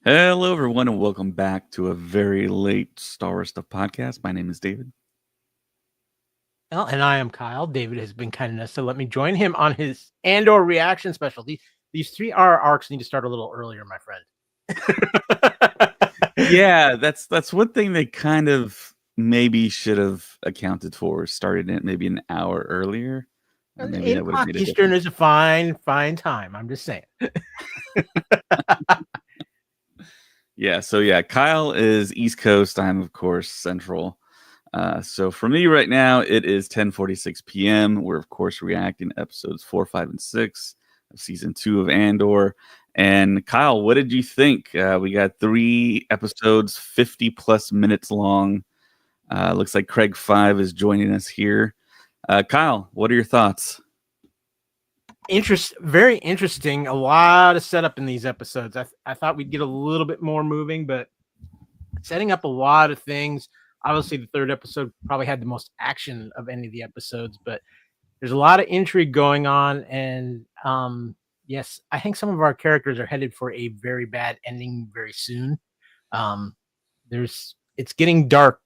Hello, everyone, and welcome back to a very late Star Wars Stuff podcast. My name is David. Well, and I am Kyle. David has been kind enough to let me join him on his Andor reaction special. These 3-hour arcs need to start a little earlier, my friend. Yeah, that's one thing they kind of maybe should have accounted for, started it maybe an hour earlier. Maybe 8 that would have o'clock made a Eastern difference. is a fine time. I'm just saying. Yeah, Kyle is East Coast. I'm, of course, Central. So for me right now, it is 10:46 p.m. We're, of course, reacting to episodes 4, 5, and 6 of season 2 of Andor. And Kyle, what did you think? We got 3 episodes, 50 plus minutes long. Looks like Craig 5 is joining us here. Kyle, what are your thoughts? Very interesting. A lot of setup in these episodes. I thought we'd get a little bit more moving, but setting up a lot of things. Obviously, the third episode probably had the most action of any of the episodes, but there's a lot of intrigue going on. And yes, I think some of our characters are headed for a very bad ending very soon. Um, it's getting dark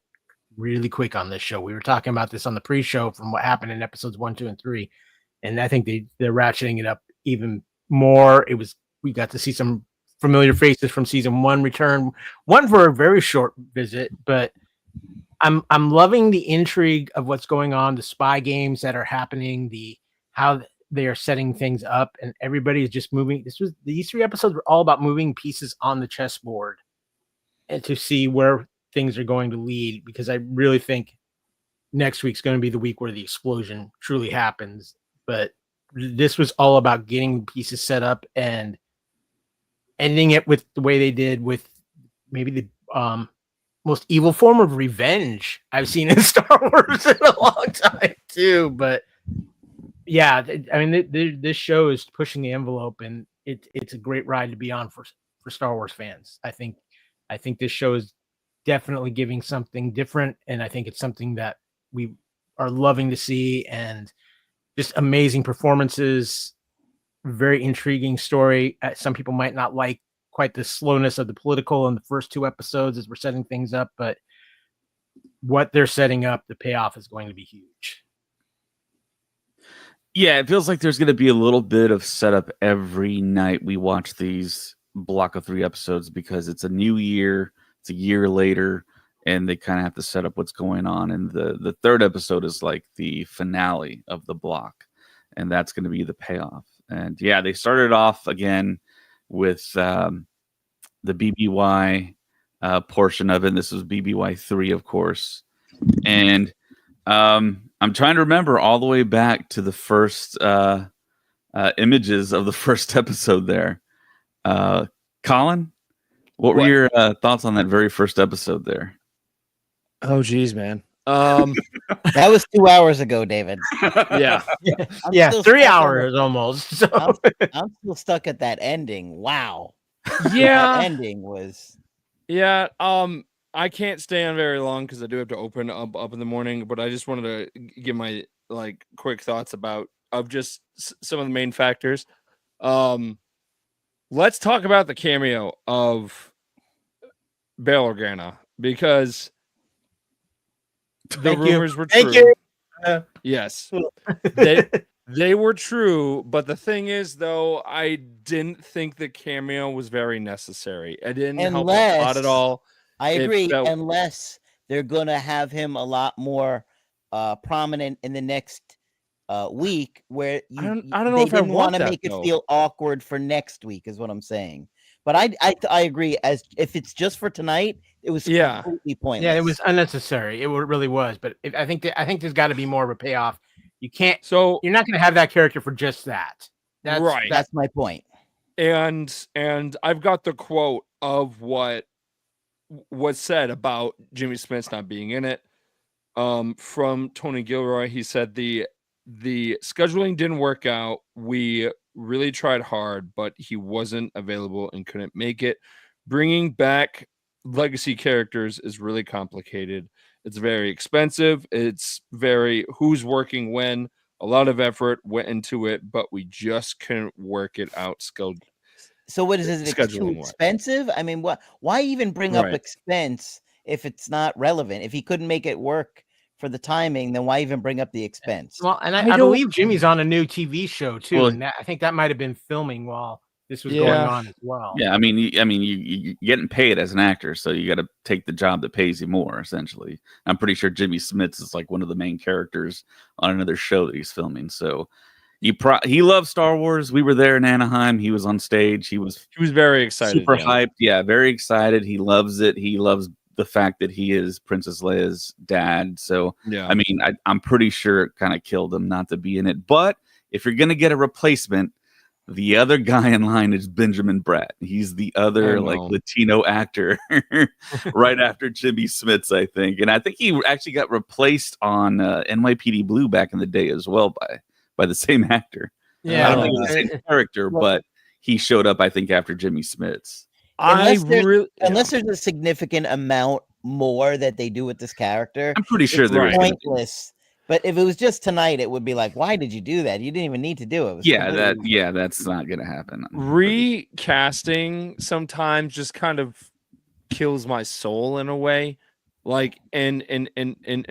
really quick on this show. We were talking about this on the pre-show from what happened in episodes 1, 2, and 3, and I think they're ratcheting it up even more. We got to see some familiar faces from season 1 return, one for a very short visit, but I'm loving the intrigue of what's going on, the spy games that are happening, how they are setting things up, and everybody is just moving. These 3 episodes were all about moving pieces on the chessboard and to see where things are going to lead, because I really think next week's going to be the week where the explosion truly happens. But this was all about getting pieces set up and ending it with the way they did, with maybe the most evil form of revenge I've seen in Star Wars in a long time too. But yeah, I mean, this show is pushing the envelope, and it's a great ride to be on for Star Wars fans. I think this show is definitely giving something different, and I think it's something that we are loving to see, and just amazing performances, very intriguing story. Some people might not like quite the slowness of the political in the first 2 episodes as we're setting things up, but what they're setting up, the payoff is going to be huge. Yeah, it feels like there's going to be a little bit of setup every night we watch these block of 3 episodes, because it's a new year, it's a year later, and they kind of have to set up what's going on. And the third episode is like the finale of the block, and that's going to be the payoff. And yeah, they started off again with the BBY portion of it. And this was BBY 3, of course. And I'm trying to remember all the way back to the first images of the first episode there. Colin, what were your thoughts on that very first episode there? Oh, geez, man. That was 2 hours ago, David. Yeah. Yeah, 3 hours almost. So I'm still stuck at that ending. Wow. Yeah. That ending was. Yeah. I can't stay on very long because I do have to open up in the morning, but I just wanted to give my quick thoughts of just some of the main factors. Let's talk about the cameo of Bail Organa, because the rumors were true. Yes, they were true. But the thing is, though, I didn't think the cameo was very necessary. It didn't help the plot at all. I agree, unless they're going to have him a lot more prominent in the next week, where I don't know if I want to make it feel awkward for next week, is what I'm saying. But I agree. As if it's just for tonight, it was completely pointless. Yeah, it was unnecessary. It really was. But I think there's got to be more of a payoff. You can't. So you're not going to have that character for just that. Right. That's my point. And I've got the quote of what was said about Jimmy Smits not being in it. From Tony Gilroy, he said the scheduling didn't work out. We really tried hard, but he wasn't available and couldn't make it. Bringing back legacy characters is really complicated. It's very expensive. It's very who's working when. A lot of effort went into it, but we just couldn't work it out So what is it? It's too scheduling wise. expensive? I mean, what? Why even bring up Right. expense if it's not relevant? If he couldn't make it work for the timing, then why even bring up the expense? Well, and I I don't- believe Jimmy's on a new TV show too, Well- and I think that might have been filming while this was going Yeah. on as well. Yeah, I mean, you're getting paid as an actor, so you got to take the job that pays you more. Essentially, I'm pretty sure Jimmy Smits is like one of the main characters on another show that he's filming. So he loves Star Wars. We were there in Anaheim. He was on stage. He was very excited. super hyped. Yeah, very excited. He loves it. He loves the fact that he is Princess Leia's dad. So Yeah. I mean, I'm pretty sure it kind of killed him not to be in it. But if you're gonna get a replacement, the other guy in line is Benjamin Bratt. He's the other like Latino actor right after Jimmy Smits, I think. And I think he actually got replaced on NYPD Blue back in the day as well by the same actor. Yeah, I don't think it was the same character, but he showed up, I think, after Jimmy Smits. Unless there's a significant amount more that they do with this character, I'm pretty sure it's there is pointless. But if it was just tonight, it would be like, why did you do that? You didn't even need to do it. That's not gonna happen. Recasting sometimes just kind of kills my soul in a way, like in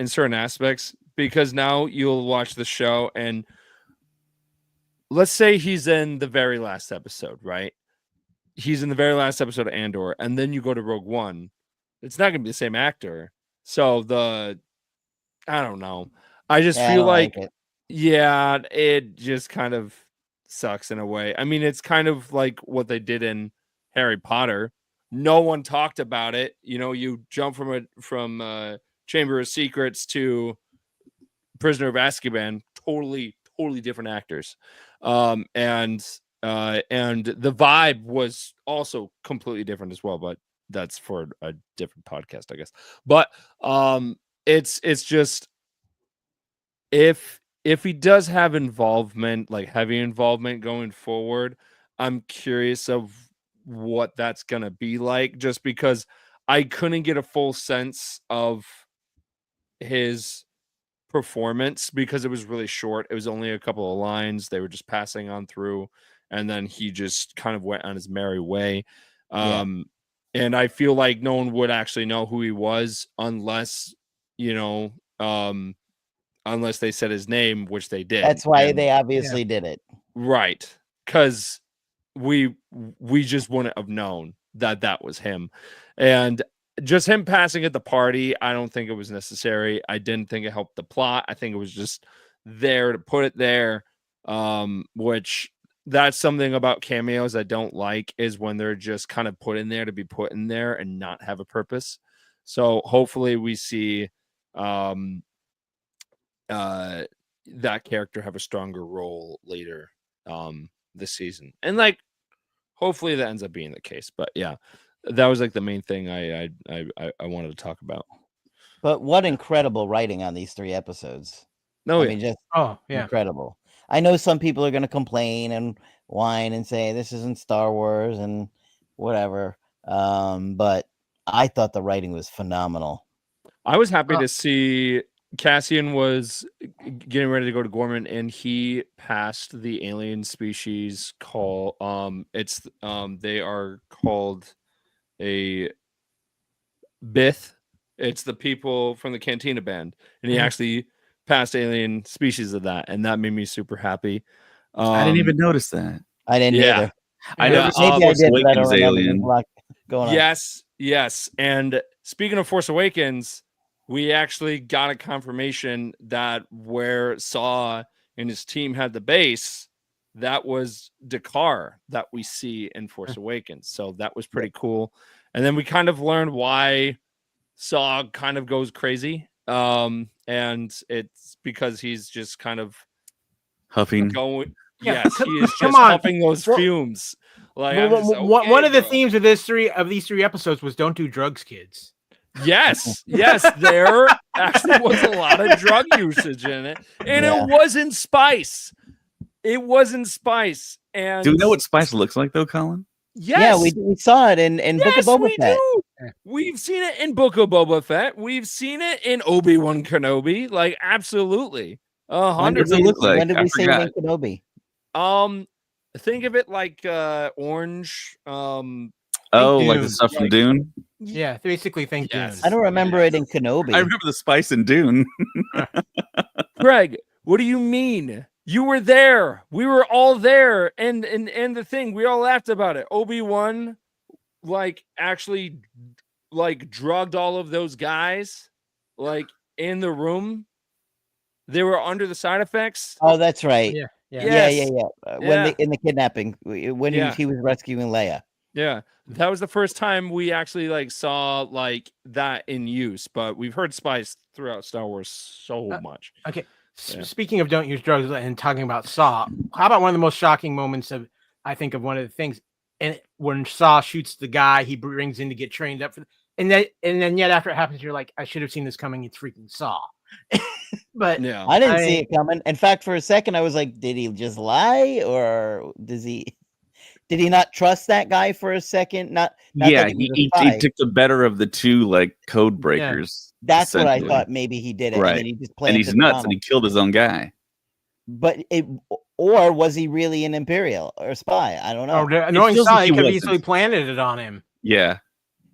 certain aspects, because now you'll watch the show and let's say he's in the very last episode, right? He's in the very last episode of Andor, and then you go to Rogue One. It's not gonna be the same actor. So I don't know. I just feel like it just kind of sucks in a way. I mean, it's kind of like what they did in Harry Potter. No one talked about it. You know, you jump from Chamber of Secrets to Prisoner of Azkaban, totally different actors. And the vibe was also completely different as well, but that's for a different podcast, I guess. But it's just if he does have involvement, like heavy involvement going forward, I'm curious of what that's gonna be like, just because I couldn't get a full sense of his performance because it was really short. It was only a couple of lines. They were just passing on through, and then he just kind of went on his merry way. And I feel like no one would actually know who he was unless, unless they said his name, which they did. That's why they obviously did it. Right. Because we just wouldn't have known that was him. And just him passing at the party, I don't think it was necessary. I didn't think it helped the plot. I think it was just there to put it there, which that's something about cameos I don't like, is when they're just kind of put in there to be put in there and not have a purpose. So hopefully we see that character have a stronger role later this season, and like hopefully that ends up being the case. But yeah, that was like the main thing I wanted to talk about. But what incredible writing on these 3 episodes. No, I mean, just incredible. I know some people are going to complain and whine and say this isn't Star Wars and whatever, but I thought the writing was phenomenal. I was happy to see Cassian was getting ready to go to Gorman, and he passed the alien species call. They are called a Bith. It's the people from the Cantina band, and he actually passed alien species of that, and that made me super happy. I didn't even notice that. I didn't either. I noticed maybe I did, but I don't alien. Going on. Yes. And speaking of Force Awakens, we actually got a confirmation that where Saw and his team had the base, that was Dakar that we see in Force Awakens. So that was pretty cool. And then we kind of learned why Saw kind of goes crazy. And it's because he's just kind of huffing. Yes, he is just huffing those fumes. Like one of the themes of these three episodes was don't do drugs, kids. Yes, there actually was a lot of drug usage in it, and it wasn't spice. And do we know what spice looks like, though, Colin? Yes. Yeah, we saw it in Book of Boba Fett. Do. We've seen it in Book of Boba Fett. We've seen it in Obi-Wan Kenobi. Like, absolutely. 100%. When does it look like? When did we say Kenobi? think of it like orange. Oh, like the Dune. stuff from Like- Dune. Yeah, basically think Yes. I don't remember it in Kenobi. I remember the spice in Dune. Greg, what do you mean? You were there. We were all there. And the thing, we all laughed about it. Obi-Wan like actually like drugged all of those guys like in the room. They were under the side effects. Oh, that's right. Yeah. Yeah. Yes. When Yeah. in the kidnapping, when Yeah. he was rescuing Leia. Yeah. That was the first time we actually like saw like that in use, but we've heard spice throughout Star Wars so much. Okay. Yeah. Speaking of don't use drugs and talking about Saw, how about one of the most shocking moments of I think of one of the things, and when Saw shoots the guy he brings in to get trained up for, and then yet after it happens, you're like, I should have seen this coming. It's freaking Saw. But Yeah. I didn't see it coming. In fact, for a second, I was like, did he just lie, or did he not trust that guy for a second? Not Yeah, that he was a he spy. took the better of the two like code breakers. That's what I essentially. thought. Maybe he did it, Right. and then he just And planted he's the nuts, bomb. and he killed his own guy. But or was he really an Imperial or spy? I don't know. knowing feels Saw, like he he could have wasn't. easily planted it on him. Yeah,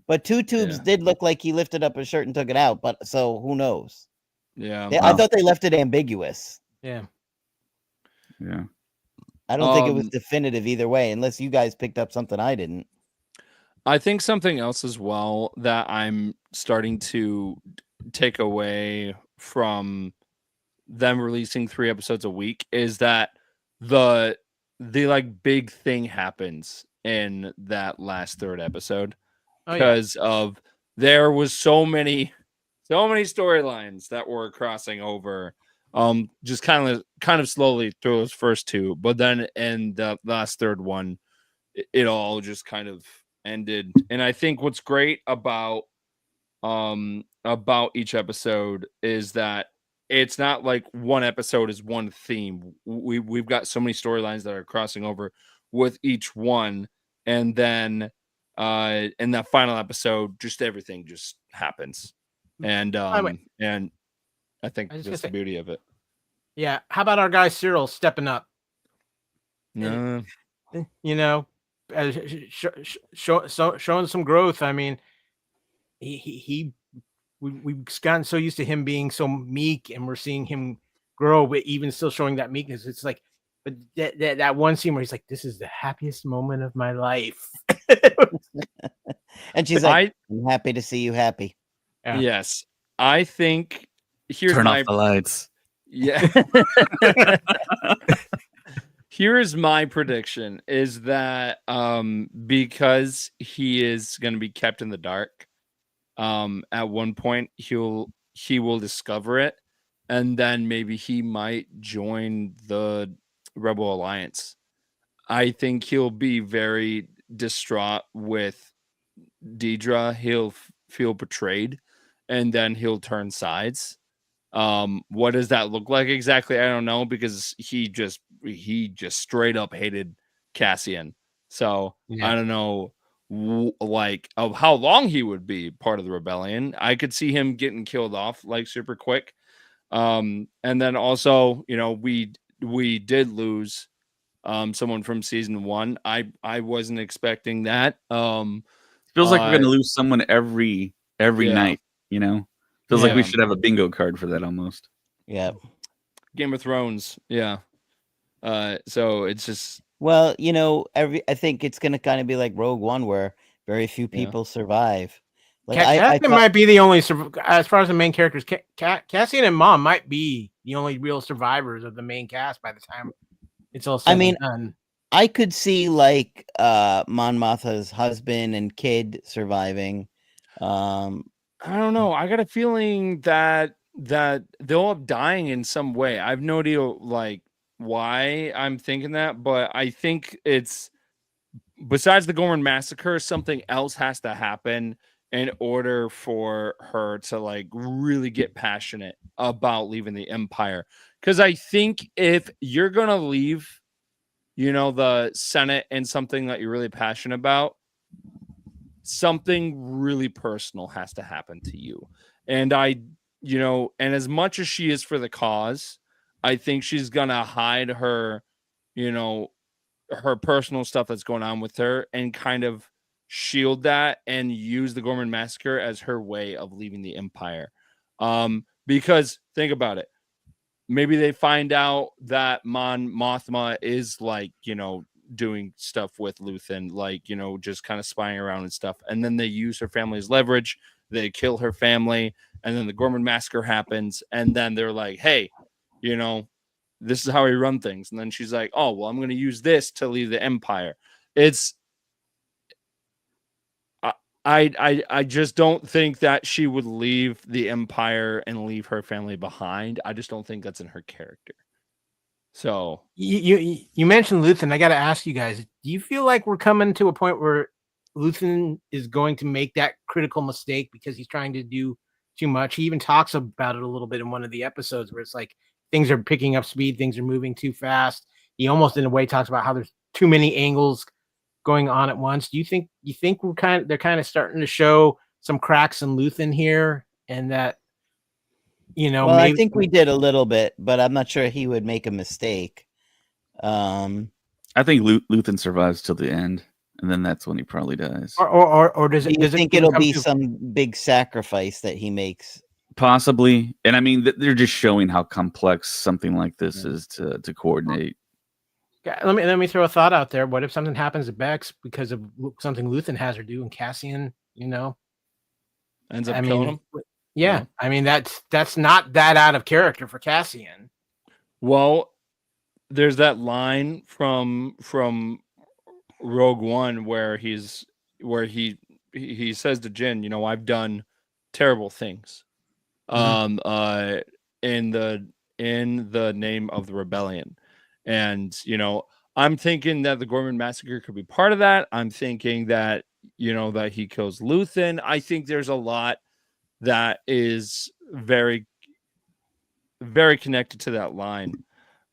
But Two Tubes Yeah. did look like he lifted up his shirt and took it out. But so who knows? Yeah. I Wow. thought they left it ambiguous. Yeah. yeah. I don't think it was Um, definitive either way, unless you guys picked up something I didn't. I think something else as well that I'm starting to take away from them releasing 3 episodes a week is that the like big thing happens in that last third episode Oh yeah. because of there was so many storylines that were crossing over just kind of slowly through those first 2, but then in the last third one it all just kind of ended. And I think what's great about each episode is that it's not like one episode is one theme. We've got so many storylines that are crossing over with each one, and then in that final episode just everything just happens. And and I think I was that's gonna the beauty of it. Yeah. How about our guy Cyril stepping up? No. You know, showing some growth. I mean, we've gotten so used to him being so meek, and we're seeing him grow, but even still showing that meekness. It's like, but that one scene where he's like, "This is the happiest moment of my life." And she's like, I'm happy to see you happy. Yeah. Yes, I think here's Turn my off the lights. yeah. Here's my prediction is that because he is going to be kept in the dark, at one point he will discover it, and then maybe he might join the Rebel Alliance. I think he'll be very distraught with Deidre. He'll feel betrayed, and then he'll turn sides. What does that look like exactly? I don't know, because he just straight up hated Cassian. So Yeah. I don't know like of how long he would be part of the rebellion. I could see him getting killed off like super quick. And then also, you know, we did lose someone from season 1. I wasn't expecting that. Feels like we're gonna lose someone every Yeah. night. You know, feels like we Yeah. should have a bingo card for that almost. Yeah. Game of Thrones. Yeah. So it's just Well, you know, I think it's gonna kind of be like Rogue One, where very few Yeah. people survive. Like Cassian thought- might be the only as far as the main characters. Cassian and Mom might be the only real survivors of the main cast by the time it's all said I mean, and done. I could see like Mon Mothma's husband and kid surviving. I don't know. I got a feeling that they'll end up dying in some way. I have no idea like why I'm thinking that, but I think it's besides the Gorman massacre, something else has to happen in order for her to like really get passionate about leaving the Empire. Because I think if you're gonna leave, you know, the Senate and something that you're really passionate about, something really personal has to happen to you. And you know, and as much as she is for the cause, I think she's gonna hide her, you know, her personal stuff that's going on with her and kind of shield that and use the Gorman Massacre as her way of leaving the Empire. Because think about it. Maybe they find out that Mon Mothma is like, doing stuff with Luthen, like, just kind of spying around and stuff. And then they use her family as leverage. They kill her family. And then the Gorman Massacre happens. And then they're like, hey, this is how we run things. And then she's like, oh, well, I'm going to use this to leave the Empire. I just don't think that she would leave the Empire and leave her family behind. I just don't think that's in her character. So you mentioned Luthen. I got to ask you guys: do you feel like we're coming to a point where Luthen is going to make that critical mistake because he's trying to do too much? He even talks about it a little bit in one of the episodes where it's like things are picking up speed, things are moving too fast. He almost, in a way, talks about how there's too many angles going on at once. Do you think they're kind of starting to show some cracks in Luthen here, and that Well, maybe I think we did a little bit, but I'm not sure he would make a mistake. I think Luthen survives till the end, and then that's when he probably dies. or does it? Do you think it'll be some big sacrifice that he makes? Possibly, and I mean they're just showing how complex something like this is to coordinate. Let me throw a thought out there. What if something happens to Bex because of something Luthen has her do, and Cassian, ends up killing him? Yeah, I mean that's not that out of character for Cassian. Well, there's that line from Rogue One where he says to Jyn, I've done terrible things, in the name of the rebellion, and I'm thinking that the Gorman Massacre could be part of that. I'm thinking that that he kills Luthen. I think there's a lot that is very, very connected to that line.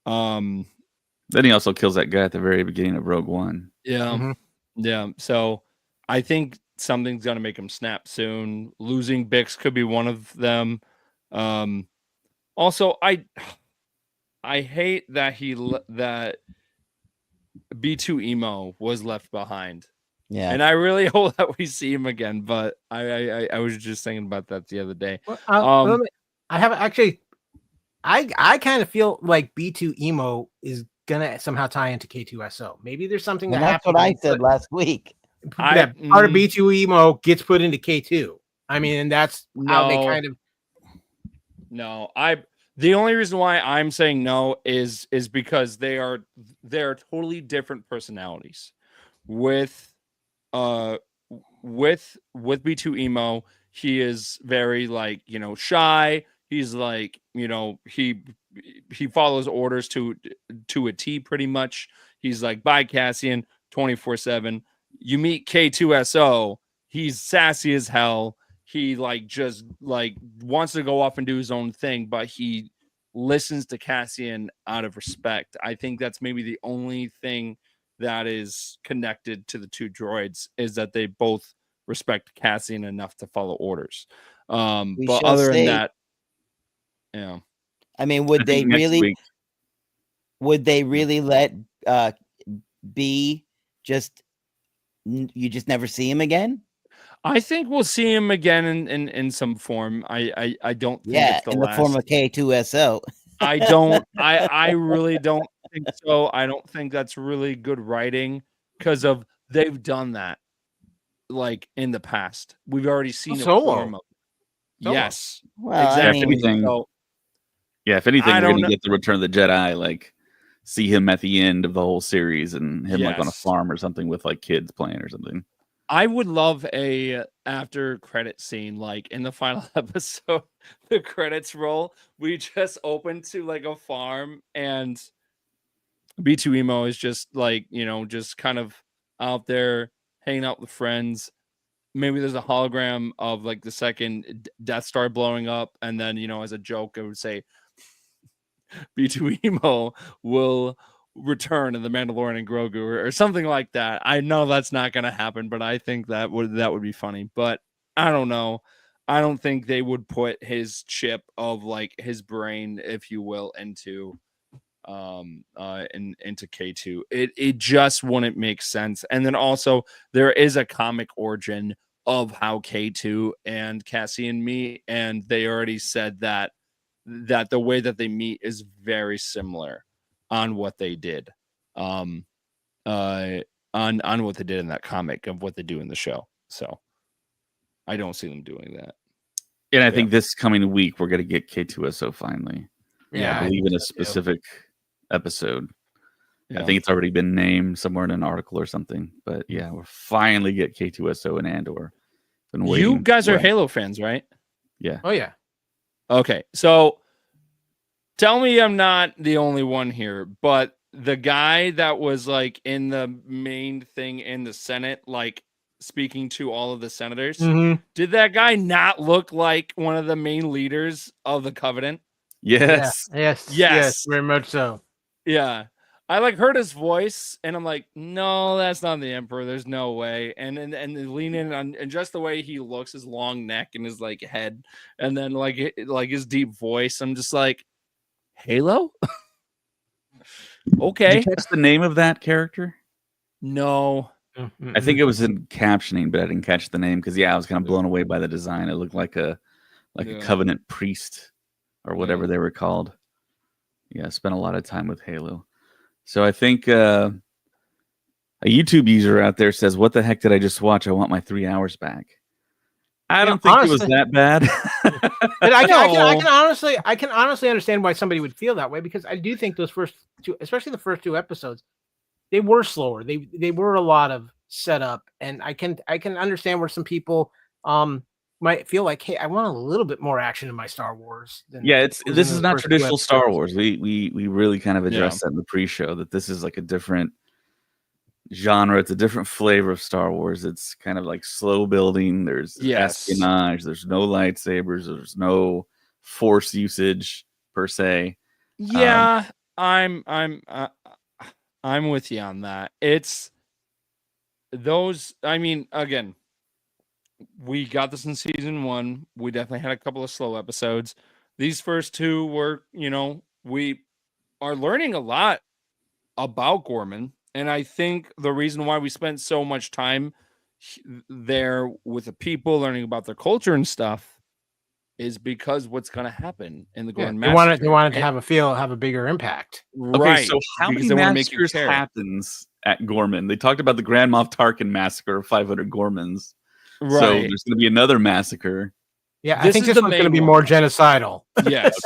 Then he also kills that guy at the very beginning of Rogue One. Yeah. Yeah. So I think something's going to make him snap soon. Losing Bix could be one of them. Also, I hate that that B2 Emo was left behind. Yeah. And I really hope that we see him again, but I was just thinking about that the other day. Well, I kind of feel like B2 Emo is gonna somehow tie into K2SO. Maybe there's something Well, that that's happened. What I said last week. That part of B2 Emo gets put into K2. I mean, and that's how they kind of. No, the only reason why I'm saying no is because they're totally different personalities. With B2 Emo, he is very like, shy. He's like, he follows orders to a T pretty much. He's like, bye Cassian 24/7. You meet K2SO, he's sassy as hell. He just wants to go off and do his own thing, but he listens to Cassian out of respect. I think that's maybe the only thing that is connected to the two droids, is that they both respect Cassian enough to follow orders. But other than that, I mean, would they really let B you just never see him again? I think we'll see him again in some form. I don't think it's in the form of K2SO. I really don't think so. I don't think that's really good writing, because they've done that in the past. We've already seen it. Solo. Yes. Well, exactly. If anything, we're gonna get the Return of the Jedi, see him at the end of the whole series, and him on a farm or something with kids playing or something. I would love a after credit scene, in the final episode, the credits roll. We just open to a farm, and B2 Emo is just just kind of out there hanging out with friends. Maybe there's a hologram of the second Death Star blowing up, and then as a joke, I would say B2 Emo will return in the Mandalorian and Grogu or something like that. I know that's not going to happen, but I think that would be funny. But I don't know. I don't think they would put his chip of his brain, if you will, into and into K2. It just wouldn't make sense. And then also there is a comic origin of how K2 and Cassian meet, and they already said that the way that they meet is very similar on what they did. On what they did in that comic of what they do in the show. So I don't see them doing that. And I think this coming week we're going to get K2SO finally. Yeah, I believe in a specific episode. Yeah. I think it's already been named somewhere in an article or something. But yeah, we'll finally get K2SO and Andor. Been waiting. You guys are Halo fans, right? Yeah. Oh yeah. Okay, so tell me I'm not the only one here, but the guy that was like in the main thing in the Senate, like speaking to all of the senators, did that guy not look like one of the main leaders of the Covenant? Yes. Yes, very much so. Yeah. I like heard his voice and I'm like, no, that's not the Emperor. There's no way. And lean in on and just the way he looks, his long neck and his like head, and then like his deep voice. I'm just like, Halo? Okay. Did you catch the name of that character? No. I think it was in captioning, but I didn't catch the name because I was kind of blown away by the design. It looked like a Covenant priest or whatever they were called. Yeah, I spent a lot of time with Halo. So I think a YouTube user out there says, "What the heck did I just watch? I want my 3 hours back." I don't think it was that bad. But I can honestly understand why somebody would feel that way, because I do think those first two, especially the first 2 episodes, they were slower. They were a lot of setup, and I can understand where some people might feel like, hey, I want a little bit more action in my Star Wars. This is not traditional Star Wars. We really kind of addressed that in the pre-show, that this is like a different genre. It's a different flavor of Star Wars. It's kind of like slow building. There's espionage. There's no lightsabers. There's no force usage per se. Yeah, I'm with you on that. It's those. I mean, again, we got this in season 1. We definitely had a couple of slow episodes. These first 2 were, we are learning a lot about Gorman. And I think the reason why we spent so much time there with the people, learning about their culture and stuff, is because what's going to happen in the Gorman massacre. They wanted to have a bigger impact. Right. Okay, so how many massacres happens at Gorman? They talked about the Grand Moff Tarkin massacre of 500 Gormans. Right. So there's going to be another massacre. Yeah, I think this one's going to be more genocidal. Yes.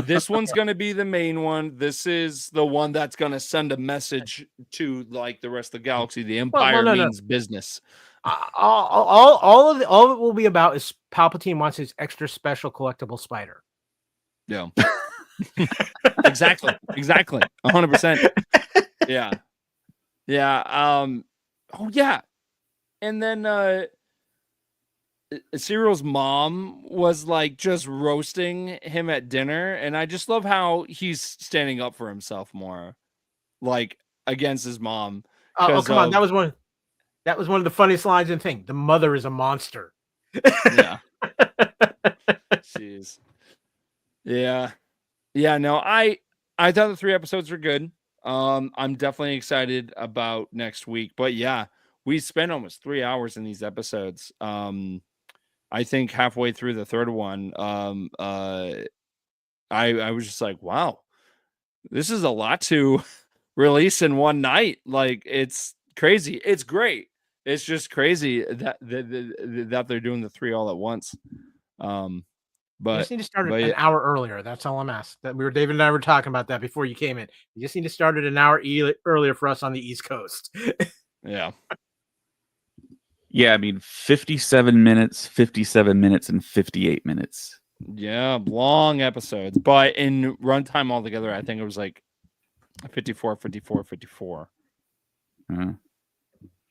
This one's going to be the main one. This is the one that's going to send a message to like the rest of the galaxy. The Empire means business. All of it will be about is Palpatine wants his extra special collectible spider. Yeah. Exactly. 100%. Yeah. Oh yeah. And then Cyril's mom was like just roasting him at dinner, and I just love how he's standing up for himself more, like against his mom. Oh, come on, that was one of the funniest lines in the thing. The mother is a monster. Yeah. Jeez. Yeah. No, I thought the 3 episodes were good. I'm definitely excited about next week, but yeah, we spent almost 3 hours in these episodes. I think halfway through the third one, I was just like, wow, this is a lot to release in one night. Like, it's crazy. It's great. It's just crazy that they're doing the 3 all at once. But you just need to start it an hour earlier. That's all I'm asking. David and I were talking about that before you came in. You just need to start it an hour earlier for us on the East Coast. Yeah. Yeah, I mean, 57 minutes, and 58 minutes. Yeah, long episodes. But in runtime altogether, I think it was like 54.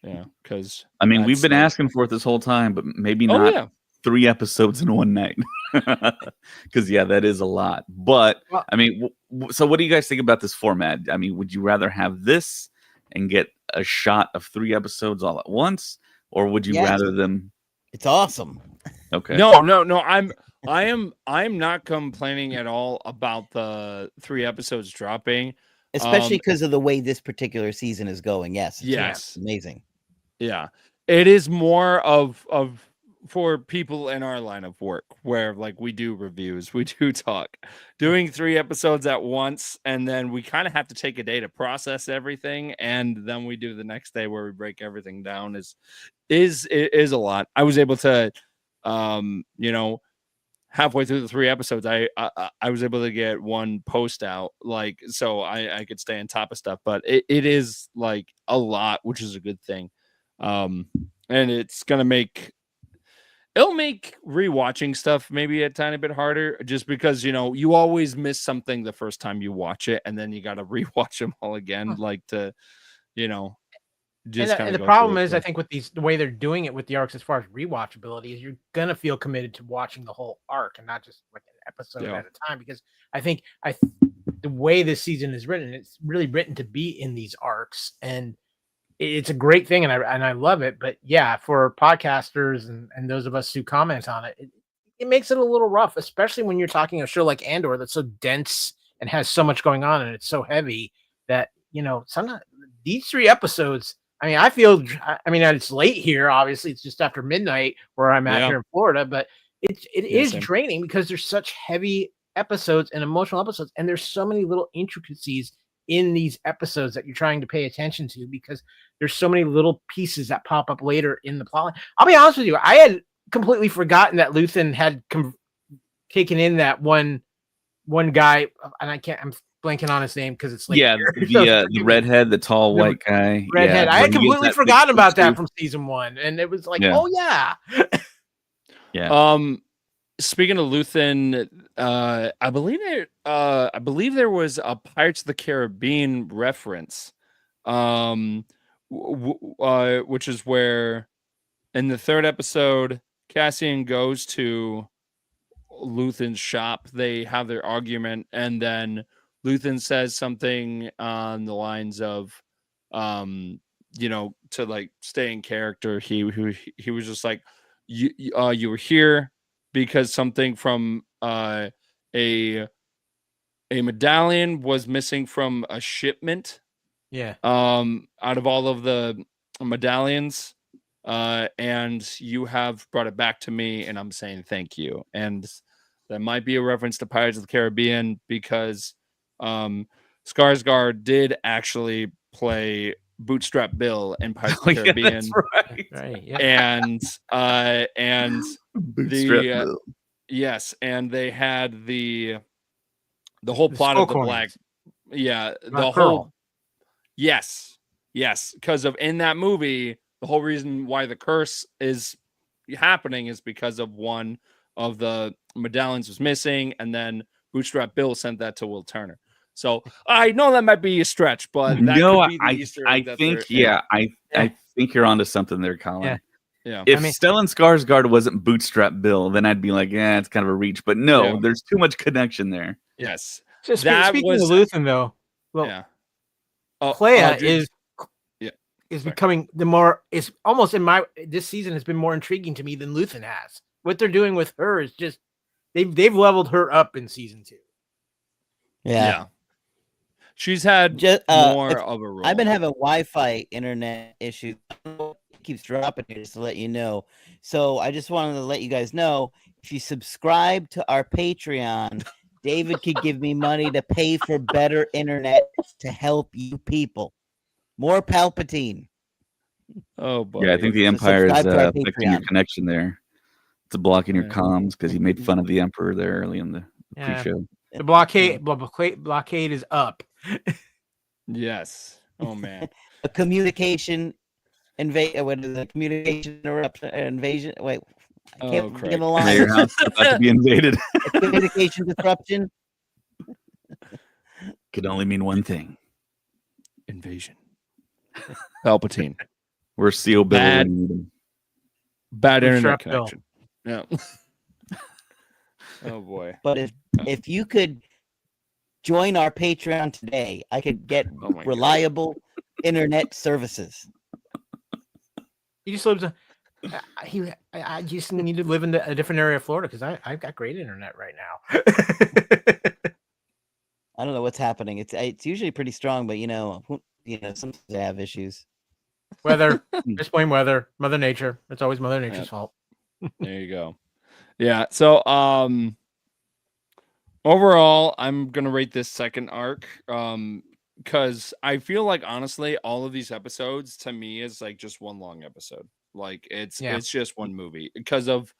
Yeah, because... I mean, we've been asking for it this whole time, but maybe not 3 episodes in one night. Because, that is a lot. But, I mean, so what do you guys think about this format? I mean, would you rather have this and get a shot of 3 episodes all at once? Or would you rather them? It's awesome. Okay. No. I'm not complaining at all about the 3 episodes dropping. Especially because of the way this particular season is going. Yes. Yes. Amazing. Yeah. It is more of for people in our line of work where like we do reviews, we do talk. Doing 3 episodes at once and then we kind of have to take a day to process everything and then we do the next day where we break everything down is a lot. I was able to you know, halfway through the 3 episodes, I was able to get one post out, like, so I could stay on top of stuff. But it is like a lot, which is a good thing. And it's gonna it'll make rewatching stuff maybe a tiny bit harder, just because you always miss something the first time you watch it, and then you got to rewatch them all again, like to just kind And of the problem is, I think with the way they're doing it with the arcs as far as rewatchability is you're gonna feel committed to watching the whole arc and not just like an episode at a time. Because I think the way this season is written, it's really written to be in these arcs, and it's a great thing, and I love it. But yeah, for podcasters and those of us who comment on it, it makes it a little rough, especially when you're talking a show like Andor that's so dense and has so much going on, and it's so heavy that sometimes these 3 episodes. I mean, it's late here. Obviously, it's just after midnight where I'm at here in Florida, but it is draining because there's such heavy episodes and emotional episodes, and there's so many little intricacies in these episodes that you're trying to pay attention to because there's so many little pieces that pop up later in the plot. I'll be honest with you, I had completely forgotten that Luthen had taken in that one guy, and I'm blanking on his name because it's late. Yeah, the redhead, the tall white guy. Redhead. Yeah, I had completely forgotten about that from season 1, and it was like, oh yeah. Yeah. Speaking of Luthen, I believe there was a Pirates of the Caribbean reference, which is where in the 3rd episode, Cassian goes to Luthen's shop. They have their argument, and then Luthen says something on the lines of, to like stay in character. He was just like, you were here because something from a medallion was missing from a shipment. Yeah. Out of all of the medallions, and you have brought it back to me, and I'm saying thank you. And that might be a reference to Pirates of the Caribbean because Skarsgård did actually play Bootstrap Bill in Pirates of the Caribbean. That's right. Right. Yeah. And Bootstrap Bill. Yes, and they had the whole plot of the black. Yeah, the whole. Yes, because of in that movie, the whole reason why the curse is happening is because of one of the medallions was missing, and then Bootstrap Bill sent that to Will Turner. So I know that might be a stretch, but that could be the Easter egg. I think you're onto something there, Colin. Yeah. If Stellan Skarsgård wasn't Bootstrap Bill, then I'd be like, yeah, it's kind of a reach. But no, there's too much connection there. Yes. So speaking of Luthen, though, Clea is becoming it's almost this season has been more intriguing to me than Luthen has. What they're doing with her is just they've leveled her up in season 2. Yeah. She's had more of a role. I've been having Wi-Fi internet issues. It keeps dropping here, just to let you know. So I just wanted to let you guys know, if you subscribe to our Patreon, David could give me money to pay for better internet to help you people. More Palpatine. Oh boy. Yeah, I think the Empire is affecting your connection there. It's blocking your comms because he made fun of the Emperor there early in the pre-show. The blockade is up. Yes. Oh man. A communication what is the communication invasion? Wait, I can't get a line. Your house is about to be invaded. A communication disruption Could only mean one thing: invasion. Palpatine. We're Seal Bill. Bad internet connection. Yeah. Oh boy. But if you could join our Patreon today, I could get reliable internet services. You just live I just need to live in a different area of Florida because I've got great internet right now. I don't know what's happening. It's usually pretty strong, but sometimes I have issues. Weather, just plain weather, Mother Nature. It's always Mother Nature's fault. There you go. Yeah. So overall, I'm gonna rate this second arc. Because I feel like honestly, all of these episodes to me is like just one long episode. Like it's just one movie because of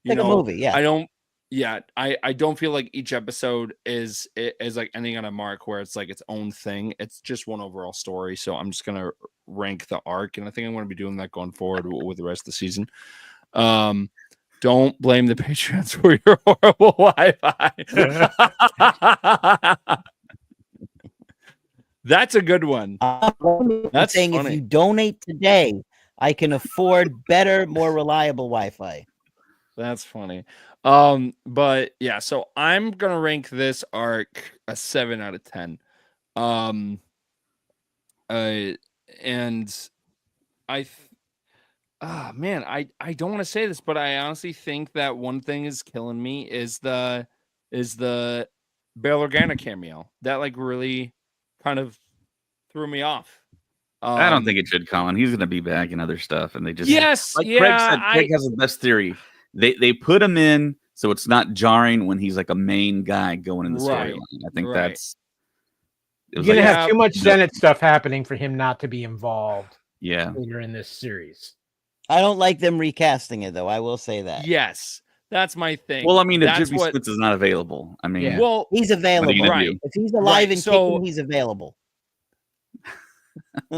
a movie, yeah. I don't feel like each episode is like ending on a mark where it's like its own thing. It's just one overall story. So I'm just gonna rank the arc, and I think I'm gonna be doing that going forward with the rest of the season. Don't blame the Patreons for your horrible Wi-Fi. That's a good one. That's saying funny. If you donate today, I can afford better, more reliable Wi-Fi. That's funny. But yeah, so I'm gonna rank this arc a 7 out of 10. And man, I don't want to say this, but I honestly think that one thing is killing me is the Bail Organa cameo. That like really kind of threw me off. I don't think it should, Colin. He's going to be back in other stuff, and they just Craig said. Craig has the best theory. They put him in so it's not jarring when he's like a main guy going in the storyline. I think that's. You're gonna have too much Senate stuff happening for him not to be involved. Yeah, later in this series. I don't like them recasting it, though. I will say that. Yes, that's my thing. Well, I mean, if Jimmy Smits is not available, I mean, well, he's available. Right. If he's alive and kicking, he's available.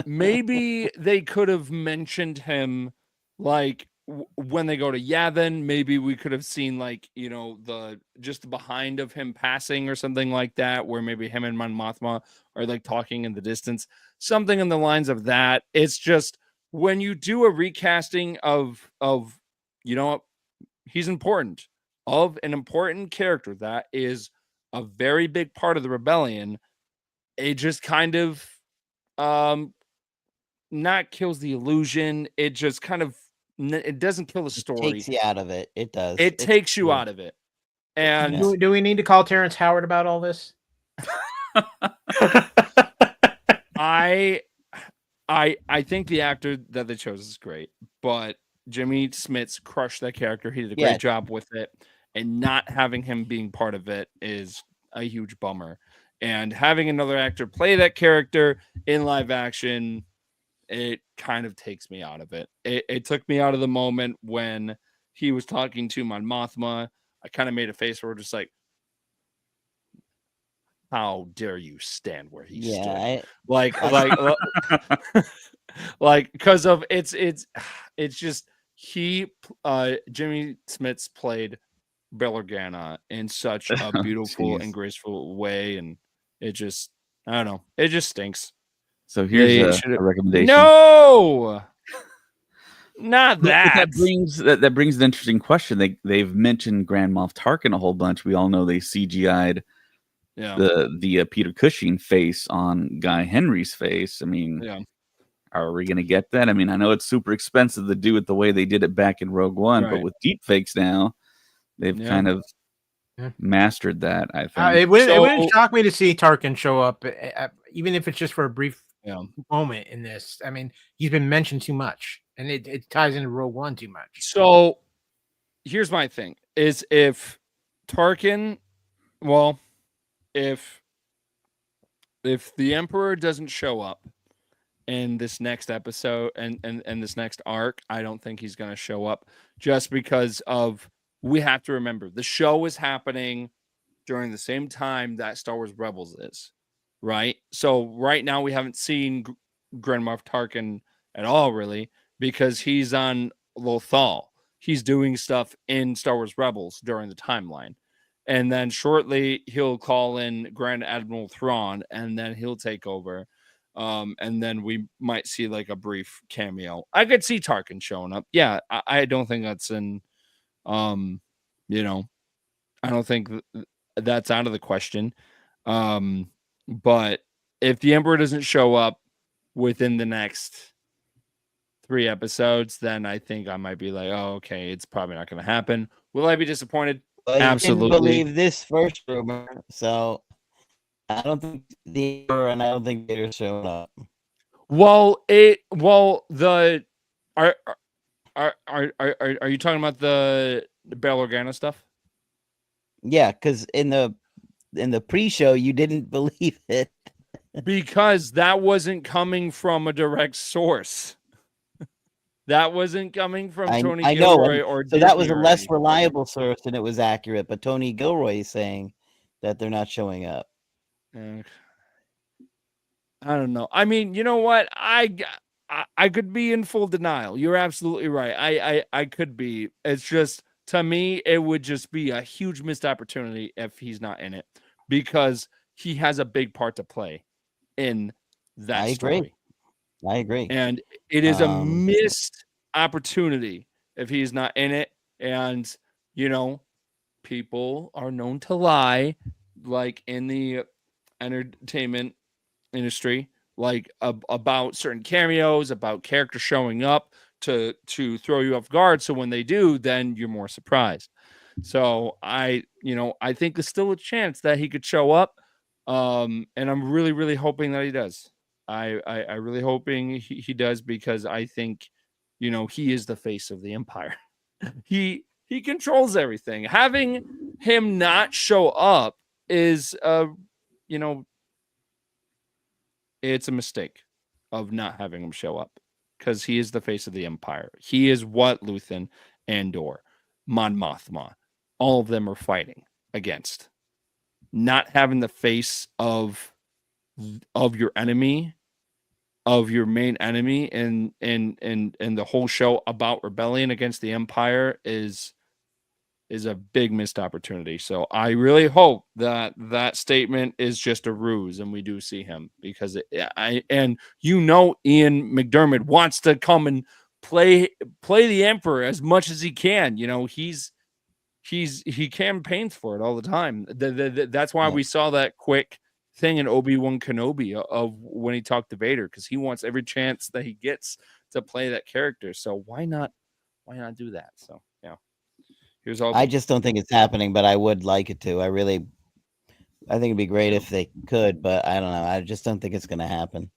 Maybe they could have mentioned him, like when they go to Yavin. Maybe we could have seen like the behind of him passing or something like that, where maybe him and Mon Mothma are like talking in the distance, something in the lines of that. It's just when you do a recasting of he's important, of an important character that is a very big part of the rebellion, it just kind of not kills the illusion. It just kind of, it doesn't kill the story. It takes you out of it. It does. It takes you out of it. And do we need to call Terrence Howard about all this? I think the actor that they chose is great, but Jimmy Smits crushed that character. He did a great job with it, and not having him being part of it is a huge bummer. And having another actor play that character in live action, it kind of takes me out of it. It took me out of the moment when he was talking to Mon Mothma. I kind of made a face where we're just like, how dare you stand where he stood? Like because of it's just Jimmy Smits played Bail Organa in such a beautiful and graceful way, and it just, I don't know, it just stinks. So here's a recommendation. No, not that. That brings an interesting question. They've mentioned Grand Moff Tarkin a whole bunch. We all know they CGI'd the Peter Cushing face on Guy Henry's face. I mean, are we going to get that? I mean, I know it's super expensive to do it the way they did it back in Rogue One, but with deep fakes now, they've kind of mastered that. I think it wouldn't shock me to see Tarkin show up, even if it's just for a brief moment in this. I mean, he's been mentioned too much, and it ties into Rogue One too much. So here's my thing: is if Tarkin, if the Emperor doesn't show up in this next episode and this next arc, I don't think he's going to show up, just because of, we have to remember the show is happening during the same time that Star Wars Rebels is, right? So right now we haven't seen Grand Moff Tarkin at all, really, because he's on Lothal. He's doing stuff in Star Wars Rebels during the timeline. And then shortly he'll call in Grand Admiral Thrawn, and then he'll take over. And then we might see like a brief cameo. I could see Tarkin showing up. Yeah, I don't think that's in, I don't think that's out of the question. But if the Emperor doesn't show up within the next 3 episodes, then I think I might be like, oh, okay, it's probably not going to happen. Will I be disappointed? Well, you Absolutely. didn't believe this first rumor, so I don't think and I don't think they're showing up. Well, the are you talking about the Bail Organa stuff? Yeah, because in the pre-show you didn't believe it. Because that wasn't coming from a direct source. That wasn't coming from Tony I know, Gilroy or so Disney that was a or less anything. reliable source and it was accurate. But Tony Gilroy is saying that they're not showing up. I don't know. I mean, you know what? I could be in full denial. You're absolutely right. I could be. It's just, to me, it would just be a huge missed opportunity if he's not in it, because he has a big part to play in that story. I agree. And it is a missed opportunity if he's not in it. And, you know, people are known to lie, like in the entertainment industry, like about certain cameos, about characters showing up to throw you off guard. So when they do, then you're more surprised. So I think there's still a chance that he could show up. And I'm really, really hoping that he does. I really hoping he does, because I think, he is the face of the Empire. he controls everything. Having him not show up is it's a mistake of not having him show up, because he is the face of the Empire. He is what Luthen, Andor, Mon Mothma, all of them are fighting against. Not having the face of your enemy, of your main enemy, and the whole show about rebellion against the Empire is a big missed opportunity. So I really hope that statement is just a ruse and we do see him, because Ian McDermott wants to come and play the Emperor as much as he can. He campaigns for it all the time. That's why we saw that quick thing in Obi-Wan Kenobi of when he talked to Vader, because he wants every chance that he gets to play that character. So why not do that? So yeah. I just don't think it's happening, but I would like it to. I think it'd be great if they could, but I don't know. I just don't think it's going to happen.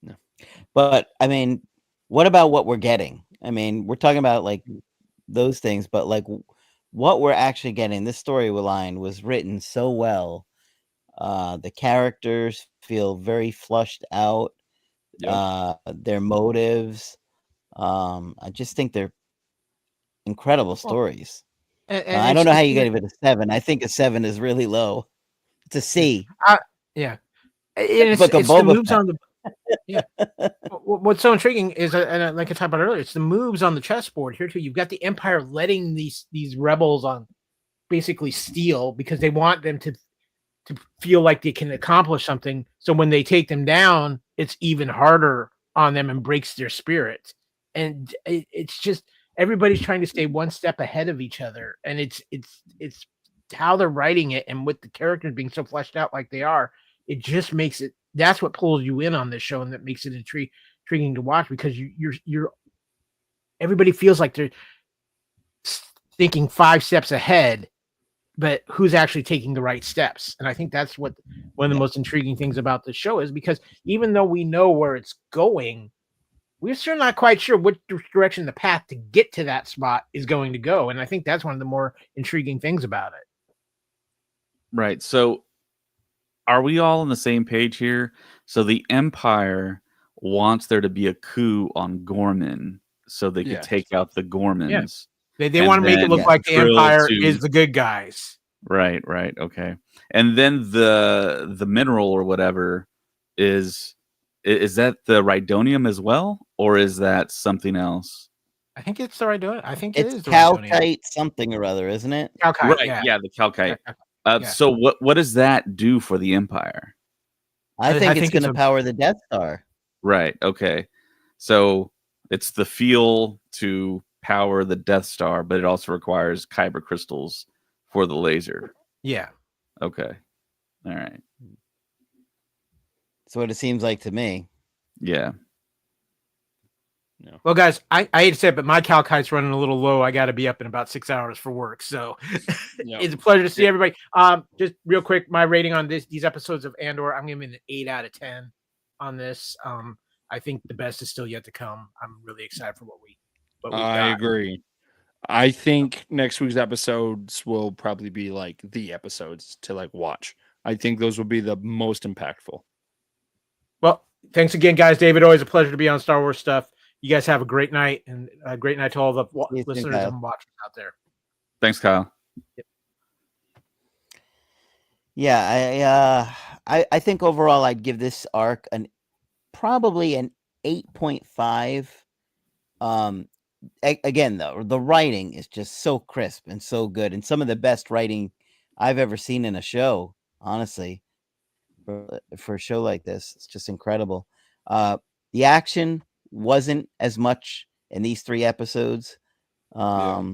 No. But I mean, what about what we're getting? I mean, we're talking about like those things, but like what we're actually getting. This storyline was written so well. The characters feel very flushed out. Yep. Their motives. I just think they're incredible stories. And I don't know how you get it a 7. I think a 7 is really low. It's a C. Yeah. And it's Book of the Boba moves Fett. on the What's so intriguing is, and like I talked about earlier, it's the moves on the chessboard here too. You've got the Empire letting these rebels on basically steal because they want them to feel like they can accomplish something. So when they take them down, it's even harder on them and breaks their spirit. And it's just everybody's trying to stay one step ahead of each other, and it's how they're writing it, and with the characters being so fleshed out like they are, it just makes it. That's what pulls you in on this show, and that makes it intriguing to watch, because you're everybody feels like they're thinking 5 steps ahead, but who's actually taking the right steps. And I think that's what one of the most intriguing things about the show is, because even though we know where it's going, we're still not quite sure which direction the path to get to that spot is going to go. And I think that's one of the more intriguing things about it. Right. So are we all on the same page here? So the Empire wants there to be a coup on Gorman so they could take out the Gormans. They want to make it look like the Empire is the good guys. Right. Okay. And then the mineral or whatever is that the Rhydonium as well, or is that something else? I think it's the Rhydonium. I think it's it is the Calcite something or other, isn't it? Calcite, right. Yeah, the Calcite. Yeah. So what does that do for the Empire? I think it's going to power the Death Star. Right. Okay. So it's the fuel to power the Death Star, but it also requires kyber crystals for the laser. Yeah. Okay. All right. That's what it seems like to me. Yeah. No. Well, guys, I hate to say it, but my calc height's running a little low. I got to be up in about 6 hours for work. So Yep. it's a pleasure to see everybody. Just real quick, my rating on these episodes of Andor, I'm giving it an 8 out of 10 on this. I think the best is still yet to come. I'm really excited for what we I got. agree. I think next week's episodes will probably be like the episodes to like watch. I think those will be the most impactful. Well, thanks again, guys. David, always a pleasure to be on Star Wars stuff. You guys have a great night, and a great night to all the listeners and watchers out there. Thanks, Kyle. Yep. Yeah, I think overall I'd give this arc probably an 8.5. Again, though, the writing is just so crisp and so good, and some of the best writing I've ever seen in a show, honestly. For a show like this, it's just incredible. The action wasn't as much in these 3 episodes. There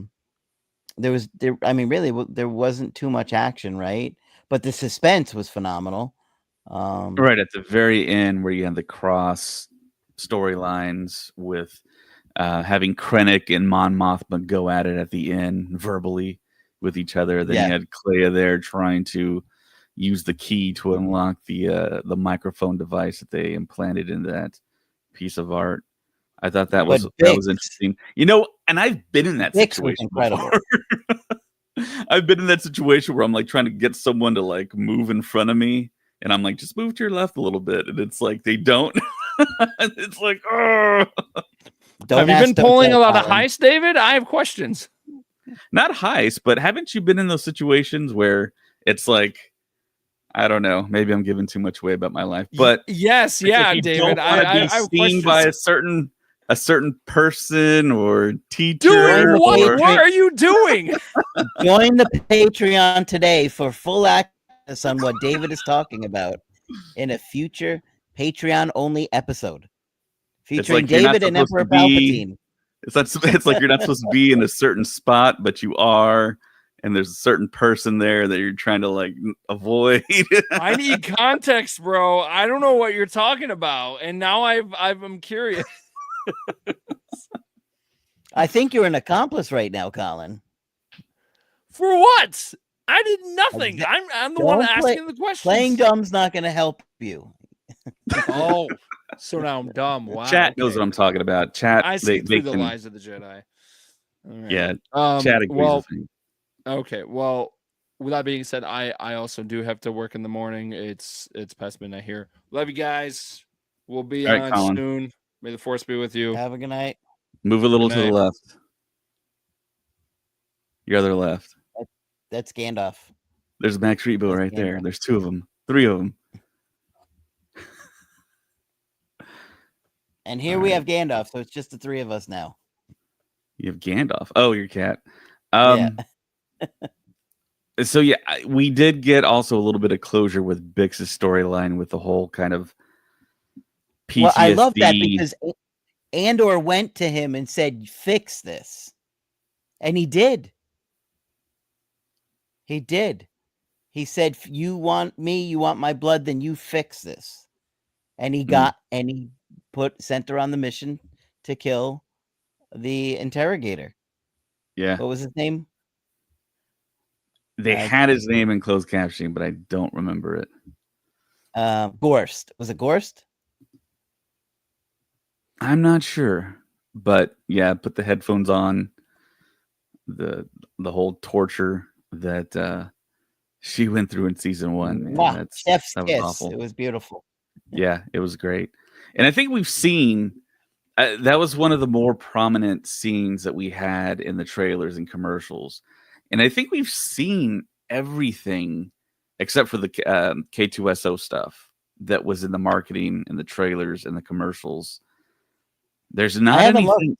wasn't too much action, right? But the suspense was phenomenal. Right at the very end, where you had the cross storylines with having Krennic and Mon Mothma go at it at the end verbally with each other. Then you had Clea there trying to use the key to unlock the microphone device that they implanted in that piece of art. I thought that was interesting. You know, and I've been in that situation before. I've been in that situation where I'm like trying to get someone to like move in front of me, and I'm like, just move to your left a little bit, and it's like they don't. It's like, oh. Have you been pulling a lot of heists, David? I have questions. Not heists, but haven't you been in those situations where it's like, I don't know, maybe I'm giving too much away about my life, but yes, yeah, David, I seen by a certain person or teacher. Dude, what are you doing? Join the Patreon today for full access on what David is talking about in a future Patreon only episode featuring David and Emperor Palpatine. It's like you're not supposed to be in a certain spot, but you are, and there's a certain person there that you're trying to like avoid. I need context, bro. I don't know what you're talking about, and now I'm curious. I think you're an accomplice right now, Colin. For what? I did nothing. I'm the one asking the questions. Playing dumb's not going to help you. Oh, so now I'm dumb. Wow. Chat knows what I'm talking about. Chat. I see through the lies of the Jedi. Right. Yeah. Chat agrees with me. Okay. Well, with that being said, I also do have to work in the morning. It's past midnight here. Love you guys. We'll be on soon. May the force be with you. Have a good night. Move a little to the left. Your other left. That's Gandalf. There's Max Rebo right there. There's 2 of them. 3 of them. And here we have Gandalf, so it's just the 3 of us now. You have Gandalf. Oh, your cat. So yeah, we did get also a little bit of closure with Bix's storyline with the whole kind of PTSD. Well, I love that because Andor went to him and said, "Fix this," and he did. He did. He said, "You want me? You want my blood? Then you fix this." And he sent her on the mission to kill the interrogator. Yeah. What was his name? They had his name in closed captioning, but I don't remember it. Gorst. Was it Gorst? I'm not sure. But yeah, put the headphones on. The whole torture that she went through in season 1. Man, wow. Chef's that was kiss. awful. It was beautiful. Yeah, it was great. And I think we've seen that was one of the more prominent scenes that we had in the trailers and commercials. And I think we've seen everything except for the K2SO stuff that was in the marketing and the trailers and the commercials. There's not anything.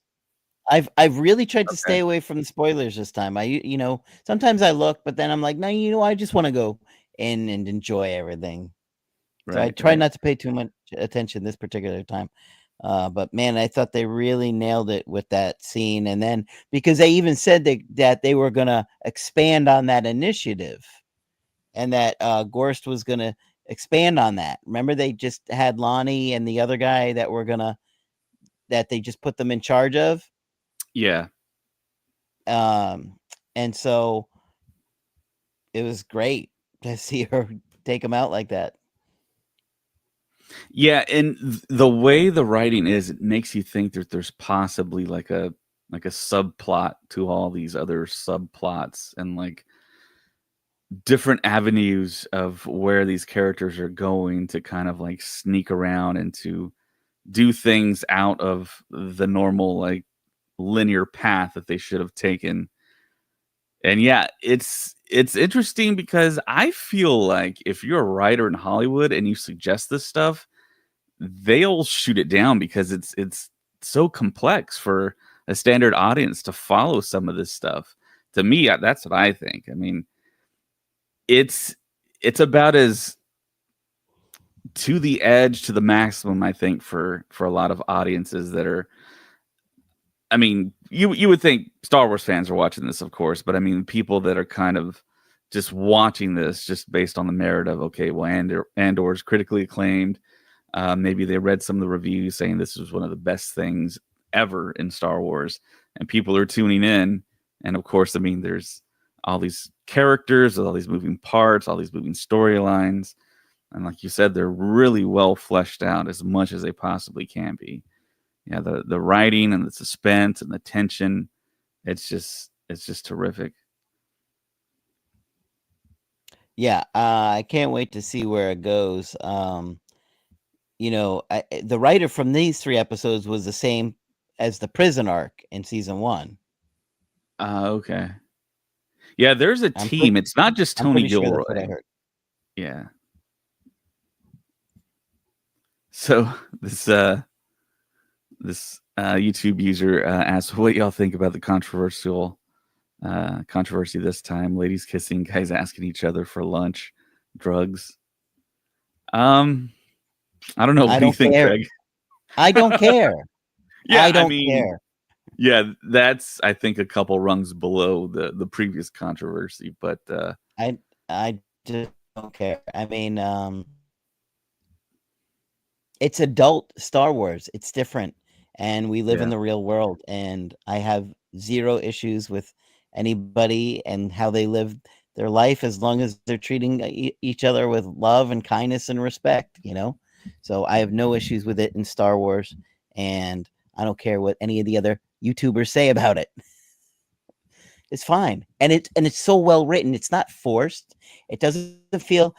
I've really tried to stay away from the spoilers this time. Sometimes I look, but then I'm like, no, I just want to go in and enjoy everything. So I try not to pay too much attention this particular time. But man, I thought they really nailed it with that scene. And then because they even said that they were going to expand on that initiative and that Gorst was going to expand on that. Remember, they just had Lonnie and the other guy that were going to that they just put them in charge of. Yeah. And so it was great to see her take them out like that. Yeah, and the way the writing is, it makes you think that there's possibly like a subplot to all these other subplots and like different avenues of where these characters are going to kind of like sneak around and to do things out of the normal like linear path that they should have taken. And yeah, it's interesting because I feel like if you're a writer in Hollywood and you suggest this stuff, they'll shoot it down because it's so complex for a standard audience to follow some of this stuff. To me, that's what I think. I mean, it's about as to the edge to the maximum, I think, for a lot of audiences that are. I mean, you would think Star Wars fans are watching this, of course, but I mean, people that are kind of just watching this just based on the merit of, okay, well, Andor is critically acclaimed. Maybe they read some of the reviews saying this was one of the best things ever in Star Wars, and people are tuning in. And of course, I mean, there's all these characters, all these moving parts, all these moving storylines, and like you said, they're really well fleshed out as much as they possibly can be. Yeah, the writing and the suspense and the tension, it's just terrific. Yeah, I can't wait to see where it goes. The writer from these 3 episodes was the same as the prison arc in season 1. Okay. Yeah, there's a team. It's not just Tony Gilroy. Sure that's what I heard. Yeah. So this YouTube user asked what y'all think about the controversy this time. Ladies kissing, guys asking each other for lunch, drugs. I don't know. What do you think, Greg? I don't care. Yeah, I don't care. Yeah, that's I think a couple rungs below the previous controversy, but I just don't care. I mean, it's adult Star Wars. It's different, and we live in the real world. And I have zero issues with anybody and how they live their life as long as they're treating each other with love and kindness and respect. So I have no issues with it in Star Wars, and I don't care what any of the other YouTubers say about it. It's fine. And it's so well written. It's not forced. It doesn't feel,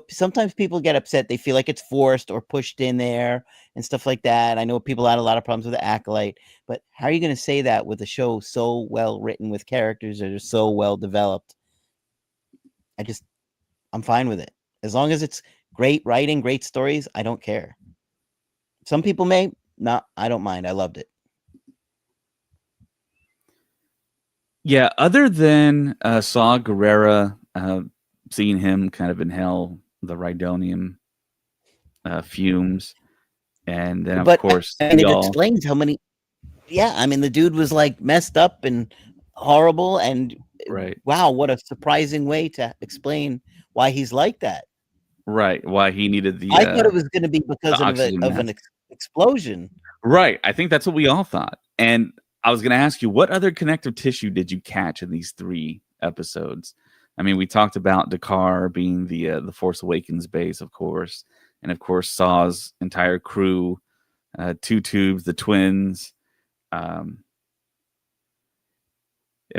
sometimes people get upset. They feel like it's forced or pushed in there and stuff like that. I know people had a lot of problems with the Acolyte, but how are you going to say that with a show so well written with characters that are so well developed? I'm fine with it. As long as it's great writing, great stories, I don't care. Some people may not. I don't mind. I loved it. Yeah, other than Saw Gerrera, seeing him kind of inhale the Rhydonium fumes, and then of course, it explains how many. Yeah, I mean, the dude was like messed up and horrible, and right. Wow, what a surprising way to explain why he's like that. Right, why he needed the. I thought it was going to be because of an explosion. Right, I think that's what we all thought, and I was going to ask you, what other connective tissue did you catch in these 3 episodes? I mean, we talked about Dakar being the Force Awakens base, of course, and of course Saw's entire crew, 2 tubes, the twins, and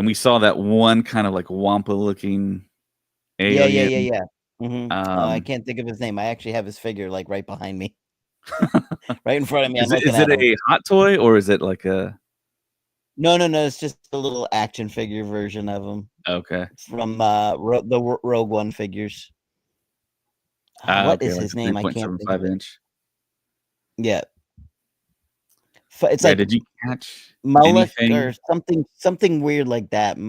we saw that one kind of like Wampa-looking alien. Yeah. Mm-hmm. I can't think of his name. I actually have his figure like right behind me, right in front of me. Is it a hot toy or is it like a? No. It's just a little action figure version of him. Okay. From the Rogue One figures. What is his name? I can't think of it. 3.75-inch. Yeah. It's like. Did you catch Mullock anything? or something weird like that?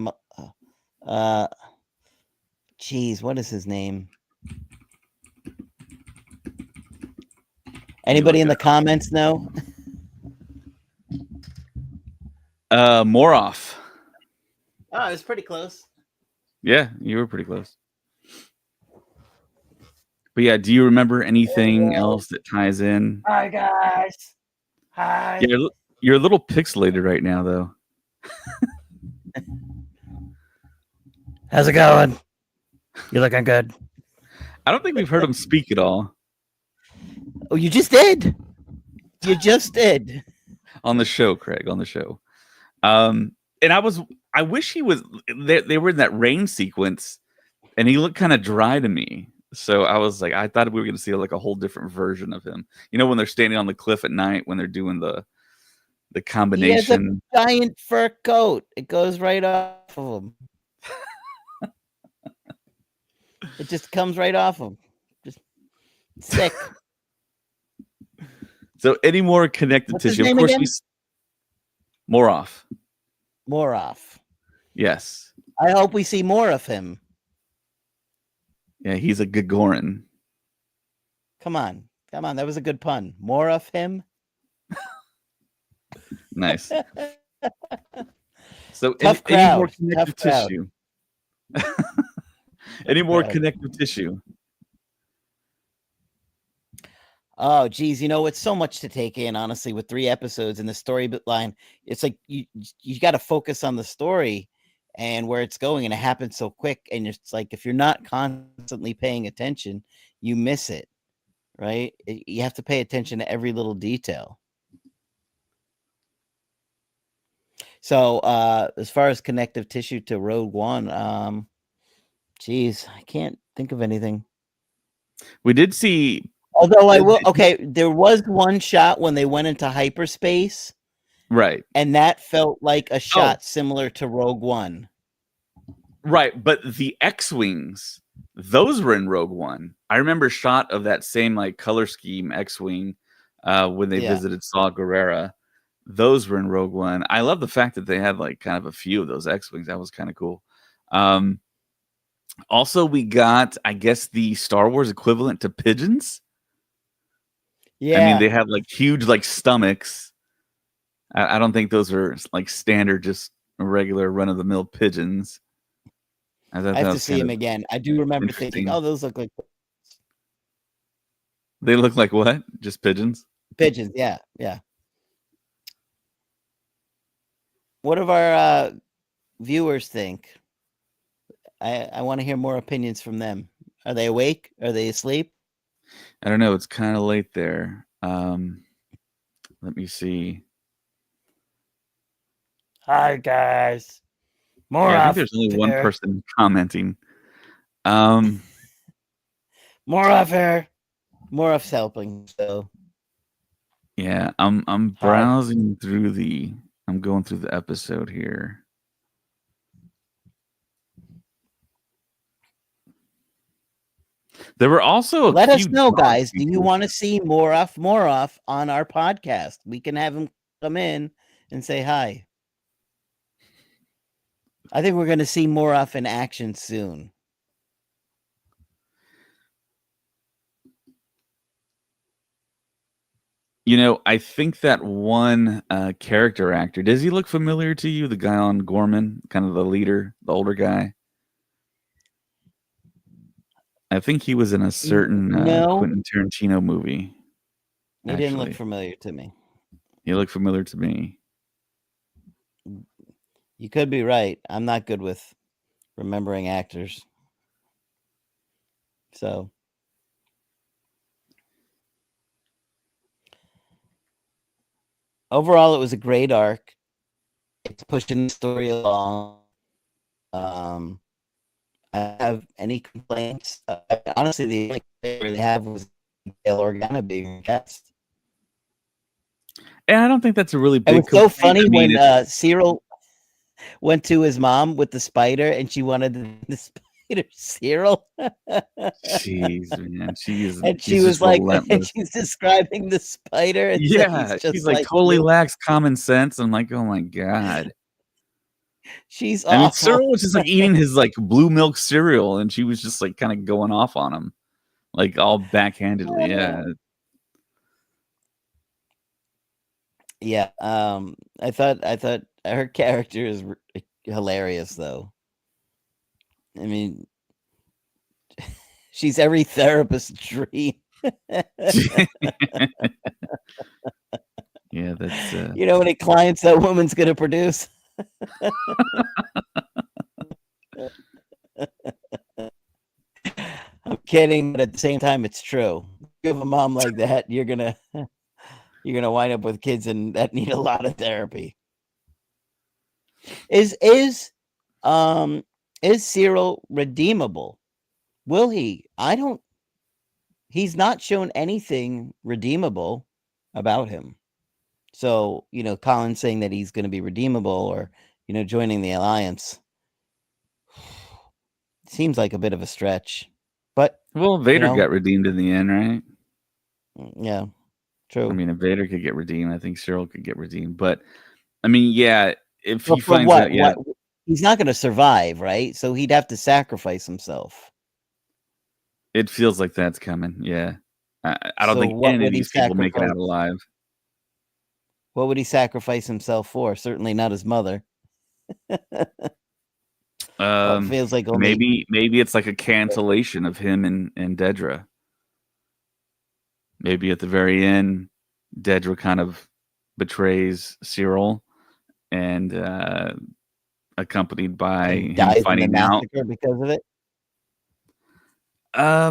Geez, what is his name? Anybody in the comments know? Moroff. Oh, it's pretty close. Yeah, you were pretty close. But yeah, do you remember anything else that ties in? Hi guys. Hi. Yeah, You're a little pixelated right now, though. How's it going? You looking good? I don't think we've heard him speak at all Oh, you just did. You just did. on the show, Craig. On the show. And I wish he was. They were in that rain sequence, and he looked kind of dry to me. So I was like, I thought we were going to see like a whole different version of him. You know, when they're standing on the cliff at night, when they're doing the combination. He has a giant fur coat. It goes right off of him. It just comes right off him. Just sick. So any more connective What's his tissue? Of name course, again? more off. More off. Yes. I hope we see more of him. Yeah, he's a Gagoran. Come on. Come on. That was a good pun. More of him. Nice. So Tough any more crowd. connective Tough crowd. tissue? Any more crowd. connective tissue? Oh, geez. You know, it's so much to take in, honestly, with 3 episodes and the story line. It's like you got to focus on the story and where it's going, and it happens so quick. And it's like, if you're not constantly paying attention, you miss it, right? You have to pay attention to every little detail. So as far as connective tissue to Rogue One, geez, I can't think of anything. We did see. Although I will, okay, there was one shot when they went into hyperspace, Right. and that felt like a shot similar to Rogue One. Right, but the X-Wings, those were in Rogue One. I remember a shot of that same like color scheme X-Wing when they visited Saw Gerrera. Those were in Rogue One. I love the fact that they had like kind of a few of those X-Wings. That was kind of cool. Also, we got, I guess, the Star Wars equivalent to pigeons. Yeah. I mean, they have like huge like stomachs. I don't think those are like standard, just regular run-of-the-mill pigeons. I have to see him again. I do remember thinking, oh, those look like they look like what? Just pigeons? Pigeons, yeah, yeah. What do our viewers think? I want to hear more opinions from them. Are they awake? Are they asleep? I don't know. It's kind of late there. Let me see. Hi, guys. More I off think there's only one here. person commenting. More off here. More off's helping. So yeah, I'm browsing through I'm going through the episode here. There were also let us know, guys. Do you want to see more off on our podcast? We can have him come in and say hi. I think we're going to see more off in action soon. You know, I think that one character actor, does he look familiar to you? The guy on Gorman, kind of the leader, the older guy. I think he was in a certain Quentin Tarantino movie. He didn't look familiar to me. He looked familiar to me. You could be right. I'm not good with remembering actors. So overall, it was a great arc. It's pushing the story along. I have any complaints? Honestly, the only complaint I really have was Bail Organa being a guest. And I don't think that's a really big. It was so funny when Cyril went to his mom with the spider, and she wanted the spider Cyril. Jeez, man, and she was like, and she's describing the spider. And yeah, she's like totally lacks common sense. I'm like, oh my god. She's awful. I mean, Cyril was just like eating his like blue milk cereal, and she was just like kind of going off on him, like all backhandedly. Yeah. I thought her character is hilarious, though. I mean, she's every therapist's dream. Yeah, that's You know how many clients that woman's going to produce? I'm kidding, but at the same time, it's true. You have a mom like that, you're gonna wind up with kids and that need a lot of therapy. Is Cyril redeemable? Will he? He's not shown anything redeemable about him. So, Colin's saying that he's going to be redeemable or, joining the alliance seems like a bit of a stretch. But well, Vader got redeemed in the end, right? Yeah, true. I mean, if Vader could get redeemed, I think Cyril could get redeemed. But I mean, yeah, if Well, he for finds out, yeah, he's not going to survive, right? So he'd have to sacrifice himself. it feels like that's coming. Yeah, I don't So think what any of would he these people make it out sacrifice? alive. What would he sacrifice himself for? Certainly not his mother. It feels like only Maybe it's like a cancellation of him and Dedra. Maybe at the very end, Dedra kind of betrays Cyril, and accompanied by him dies in the finding out. massacre because of it.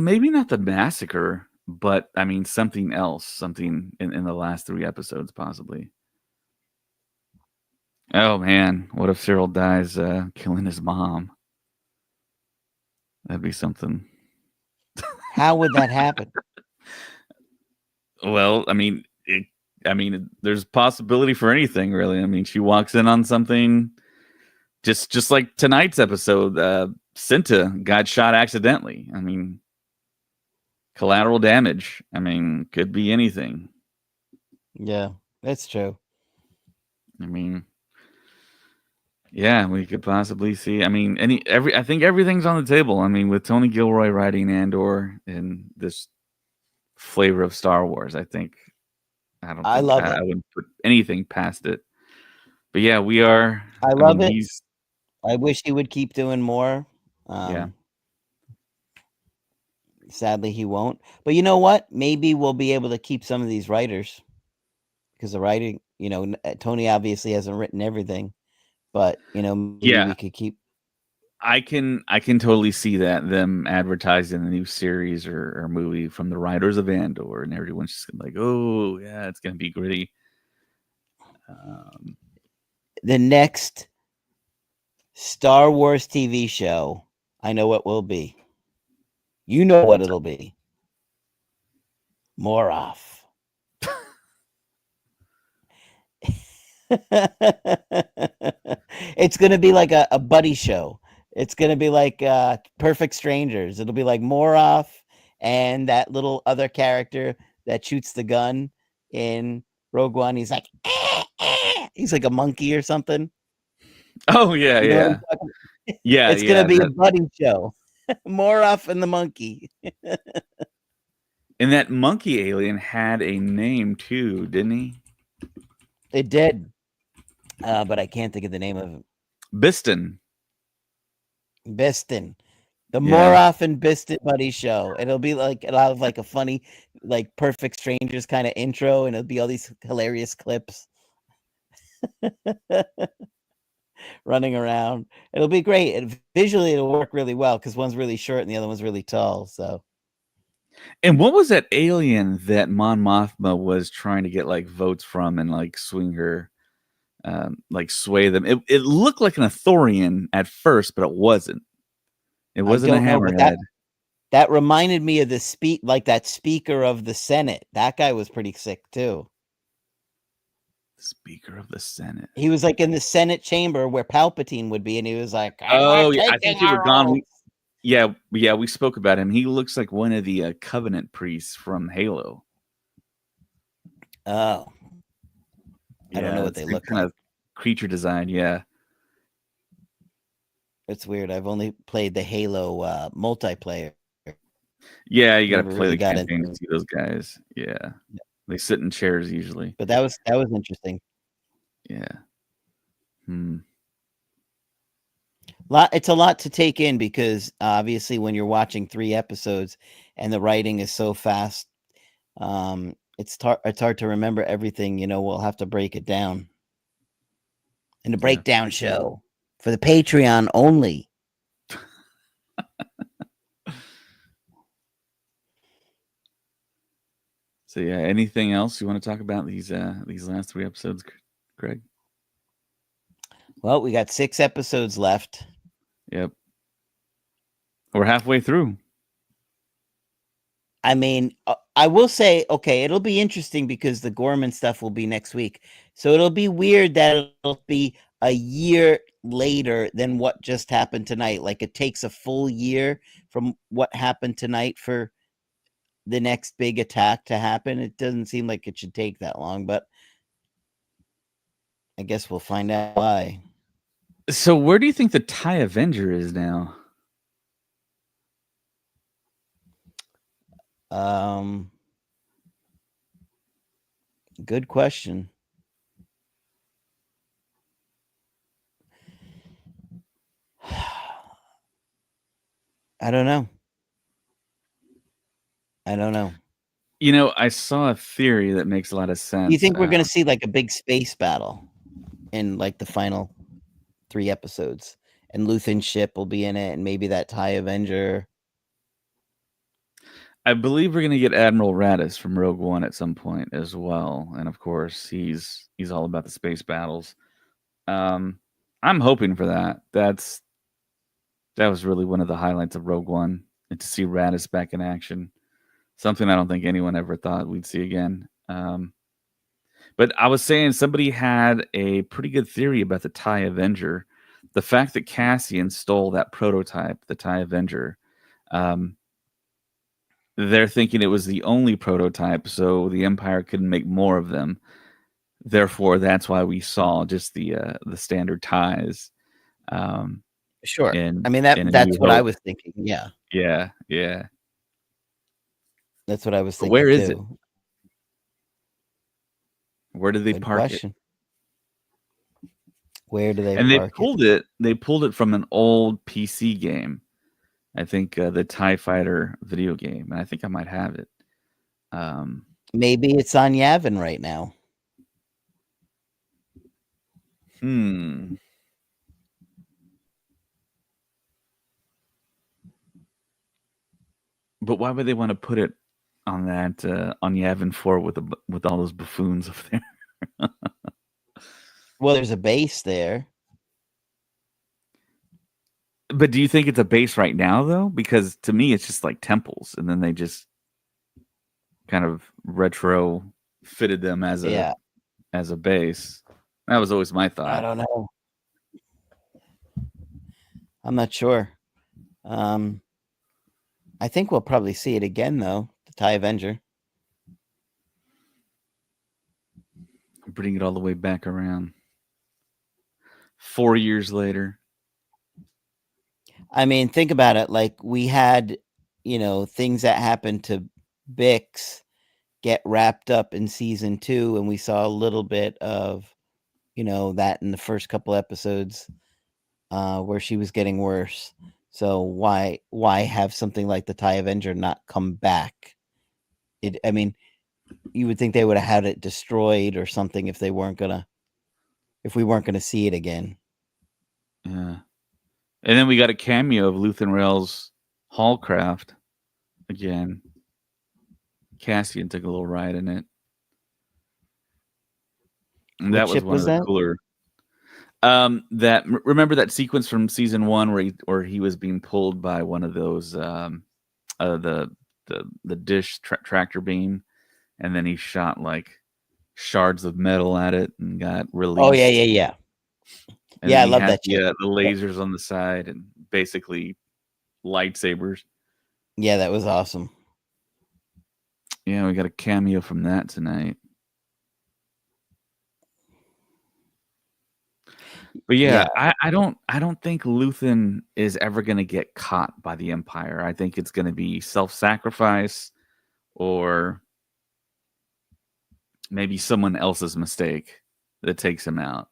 Maybe not the massacre, but I mean something else, something in the last 3 episodes, possibly. Oh man, what if Cyril dies killing his mom? That'd be something. How would that happen? Well, I mean, there's possibility for anything, really. I mean, she walks in on something, just like tonight's episode. Cinta got shot accidentally. I mean, collateral damage. I mean, could be anything. Yeah, that's true. I mean, yeah, we could possibly see. I mean, I think everything's on the table. I mean, with Tony Gilroy writing Andor and this flavor of Star Wars, I think I love it. I wouldn't put anything past it. But yeah, we are. I love mean, it. I wish he would keep doing more. Yeah. Sadly, he won't. But you know what? Maybe we'll be able to keep some of these writers because the writing, Tony obviously hasn't written everything, but maybe we could keep. I can totally see that, them advertising a new series or movie from the writers of Andor, and everyone's just like, oh yeah, it's gonna be gritty. The next Star Wars TV show, I know what will be. You know what it'll be. More off. It's going to be like a buddy show. It's going to be like Perfect Strangers. It'll be like Moroff and that little other character that shoots the gun in Rogue One. He's like, he's like a monkey or something. Oh yeah, yeah. It's going to be a buddy show. Moroff and the monkey. And that monkey alien had a name too, didn't he? It did. But I can't think of the name of it. Biston. The Moroff and Biston buddy show. It'll be like a lot of like a funny, like Perfect Strangers kind of intro, and it'll be all these hilarious clips running around. It'll be great. And visually, it'll work really well because one's really short and the other one's really tall. So. And what was that alien that Mon Mothma was trying to get like votes from and like swing her, like sway them? It looked like an Ithorian at first, but it wasn't. It wasn't a hammerhead. That reminded me of that Speaker of the Senate. That guy was pretty sick too. Speaker of the Senate. He was like in the Senate chamber where Palpatine would be, and he was like, "Oh yeah, I think you were gone." Yeah, we spoke about him. He looks like one of the Covenant priests from Halo. Oh, I don't know what they look like. Creature design, yeah. It's weird. I've only played the Halo multiplayer. Yeah, you got to play the campaign to see those guys. Yeah, they sit in chairs usually. But that was interesting. Yeah. It's a lot to take in because obviously when you're watching 3 episodes and the writing is so fast, It's hard to remember everything. We'll have to break it down in the Yeah. breakdown show for the Patreon only. So yeah, anything else you want to talk about these last 3 episodes, Greg? Well, we got 6 episodes left. Yep. We're halfway through. I mean, I will say, okay, it'll be interesting because the Gorman stuff will be next week. So it'll be weird that it'll be a year later than what just happened tonight. Like it takes a full year from what happened tonight for the next big attack to happen. It doesn't seem like it should take that long, but I guess we'll find out why. So where do you think the TIE Avenger is now? Good question. I don't know. I saw a theory that makes a lot of sense. Do you think we're going to see like a big space battle in like the final 3 episodes? And Luthen's ship will be in it, and maybe that TIE Avenger. I believe we're going to get Admiral Raddus from Rogue One at some point as well, and of course he's all about the space battles. I'm hoping for that. That was really one of the highlights of Rogue One, and to see Raddus back in action, something I don't think anyone ever thought we'd see again. But I was saying somebody had a pretty good theory about the TIE Avenger. The fact that Cassian stole that prototype, the TIE Avenger, they're thinking it was the only prototype, so the Empire couldn't make more of them. Therefore, that's why we saw just the standard TIEs. Sure. In, I mean, in A that's New what I Hope. was thinking. Yeah. Yeah. That's what I was But thinking where is it? too. Where did they Good park question. Where do they And park it? they pulled it from an old PC game. I think the TIE Fighter video game, and I think I might have it. Maybe it's on Yavin right now. But why would they want to put it on that on Yavin 4 with all those buffoons up there? Well, there's a base there. But do you think it's a base right now though? Because to me it's just like temples, and then they just kind of retro fitted them as a base. That was always my thought. I don't know. I'm not sure. I think we'll probably see it again though, the TIE Avenger. Bring it all the way back around. 4 years later. I mean, think about it. Like we had, things that happened to Bix get wrapped up in season 2, and we saw a little bit of, that in the first couple episodes where she was getting worse. So why have something like the TIE Avenger not come back? I mean, you would think they would have had it destroyed or something if we weren't gonna see it again. Yeah. And then we got a cameo of Luthen Rail's Hallcraft again. Cassian took a little ride in it. And that was one of the cooler. Remember that sequence from season 1 where he was being pulled by one of those the dish tractor beam, and then he shot like shards of metal at it and got released. Oh yeah. And I love that shit. The lasers on the side and basically lightsabers. Yeah, that was awesome. Yeah, we got a cameo from that tonight. But yeah. I don't think Luthen is ever going to get caught by the Empire. I think it's going to be self-sacrifice or maybe someone else's mistake that takes him out.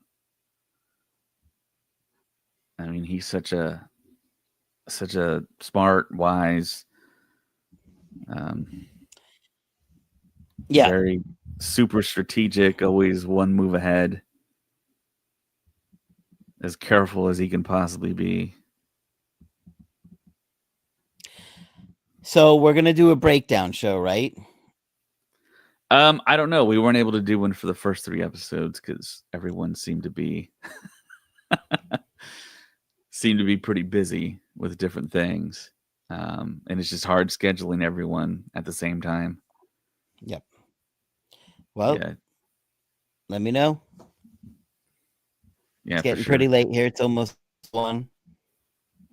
I mean, he's such a smart, wise. Yeah. Very super strategic, always one move ahead. As careful as he can possibly be. So we're gonna do a breakdown show, right? I don't know. We weren't able to do one for the first 3 episodes because everyone seemed to be pretty busy with different things. And it's just hard scheduling everyone at the same time. Yep. Well, Yeah. let me know. Yeah, It's for getting sure. pretty late here. It's almost 1.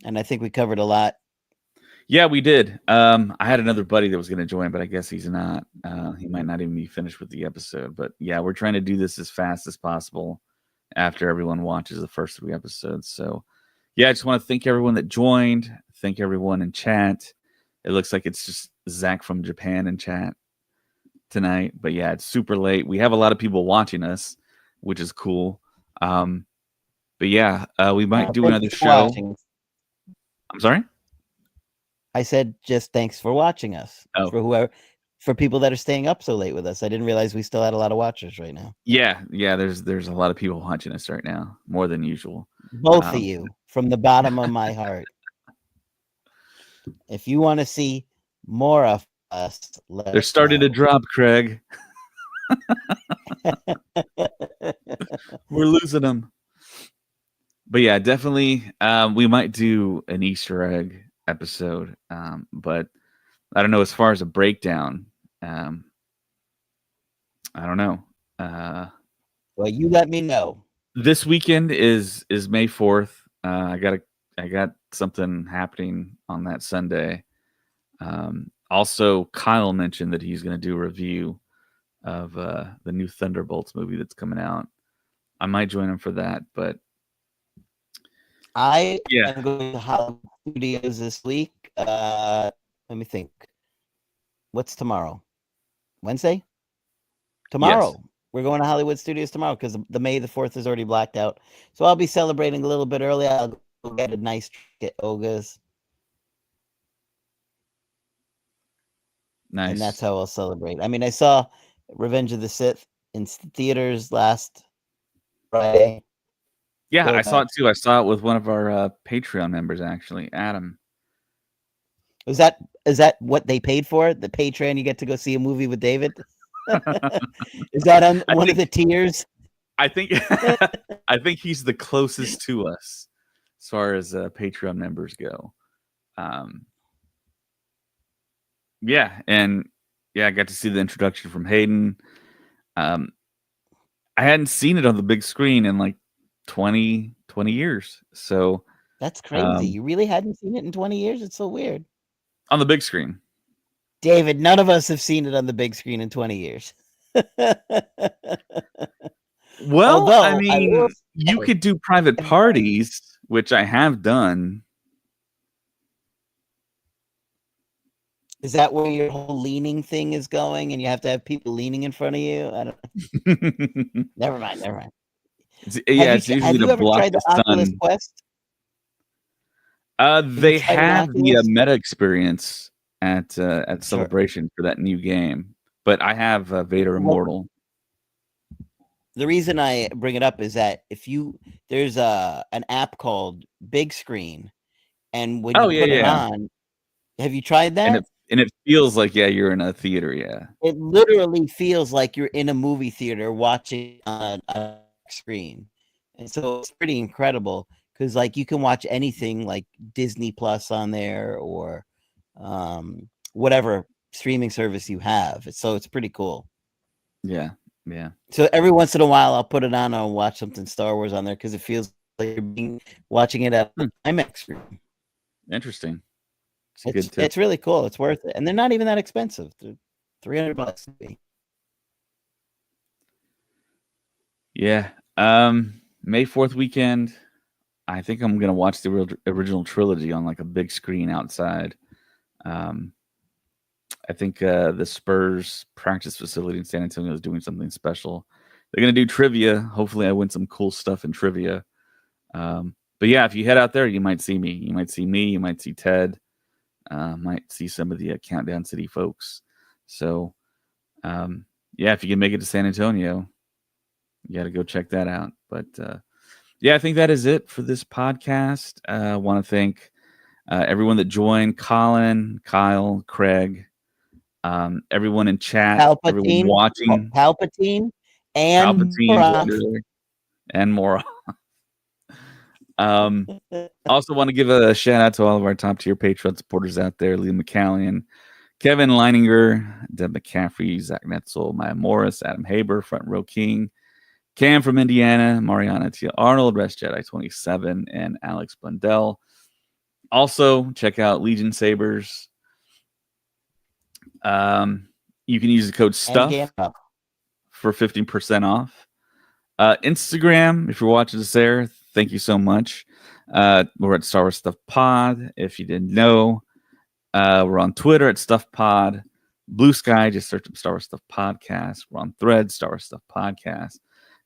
And I think we covered a lot. Yeah, we did. I had another buddy that was going to join, but I guess he's not. He might not even be finished with the episode. But yeah, we're trying to do this as fast as possible after everyone watches the first 3 episodes. So yeah, I just want to thank everyone that joined. Thank everyone in chat. It looks like it's just Zach from Japan in chat tonight. But yeah, it's super late. We have a lot of people watching us, which is cool. But yeah, we might do another Thanks for show. watching. I'm sorry? I said just thanks for watching us. Oh. For people that are staying up so late with us. I didn't realize we still had a lot of watchers right now. Yeah, there's a lot of people watching us right now, more than usual. Both of you, from the bottom of my heart. If you want to see more of us, They're starting to drop, Craig. We're losing them. But yeah, definitely we might do an Easter egg episode. But I don't know, as far as a breakdown, I don't know. Well, you let me know. This weekend is May 4th. I got something happening on that Sunday. Also, Kyle mentioned that he's going to do a review of the new Thunderbolts movie that's coming out. I might join him for that, but I am going to Hollywood Studios this week. Let me think. What's tomorrow? Wednesday? Tomorrow. Yes. We're going to Hollywood Studios tomorrow because the May the 4th is already blacked out. So I'll be celebrating a little bit early. I'll go get a nice treat at Oga's. Nice. And that's how I'll celebrate. I mean, I saw Revenge of the Sith in theaters last Friday. Yeah, I saw it too. I saw it with one of our Patreon members, actually, Adam. Is that what they paid for? The Patreon, you get to go see a movie with David? Is that on one of the tiers? I think I think he's the closest to us as far as Patreon members go. Yeah, and yeah, I got to see the introduction from Hayden. I hadn't seen it on the big screen in like 20 years. So that's crazy. You really hadn't seen it in 20 years? It's so weird. On the big screen. David, none of us have seen it on the big screen in 20 years. Well, although, I mean, you could do private parties, which I have done. Is that where your whole leaning thing is going, and you have to have people leaning in front of you? I don't know. Never mind. It's usually to block the sun. Oculus Quest? They have the Meta experience at Celebration for that new game, but I have Vader Immortal. The reason I bring it up is that there's an app called Big Screen, and when you put it on, have you tried that? And it feels like you're in a theater. Yeah, it literally feels like you're in a movie theater watching on a screen, and so it's pretty incredible because like you can watch anything like Disney Plus on there or whatever streaming service you have. So it's pretty cool. Yeah. So every once in a while, I'll put it on and watch something Star Wars on there because it feels like you're watching it at IMAX screen. Interesting. It's really cool. It's worth it, and they're not even that expensive. They're $300. Yeah. May 4th weekend. I think I'm gonna watch the original trilogy on like a big screen outside. I think the Spurs practice facility in San Antonio is doing something special. They're going to do trivia. Hopefully I win some cool stuff in trivia. But yeah, if you head out there, you might see me. You might see me. You might see Ted. Might see some of the Countdown City folks. So Yeah, if you can make it to San Antonio, you got to go check that out. But yeah, I think that is it for this podcast. I want to thank everyone that joined: Colin, Kyle, Craig, everyone in chat, everyone watching, Palpatine, and Palpatine, and more. Also want to give a shout out to all of our top tier Patreon supporters out there: Lee McCallion, Kevin Leininger, Deb McCaffrey, Zach Netzel, Maya Morris, Adam Haber, Front Row King, Cam from Indiana, Mariana T. Arnold, Rest Jedi 27, and Alex Blundell. Also, check out Legion Sabers. You can use the code STUFF for 15% off. Instagram, if you're watching this there, thank you so much. We're at Star Wars Stuff Pod. If you didn't know, we're on Twitter at Stuff Pod. Blue Sky, just search up Star Wars Stuff Podcast. We're on Threads, Star Wars Stuff Podcast.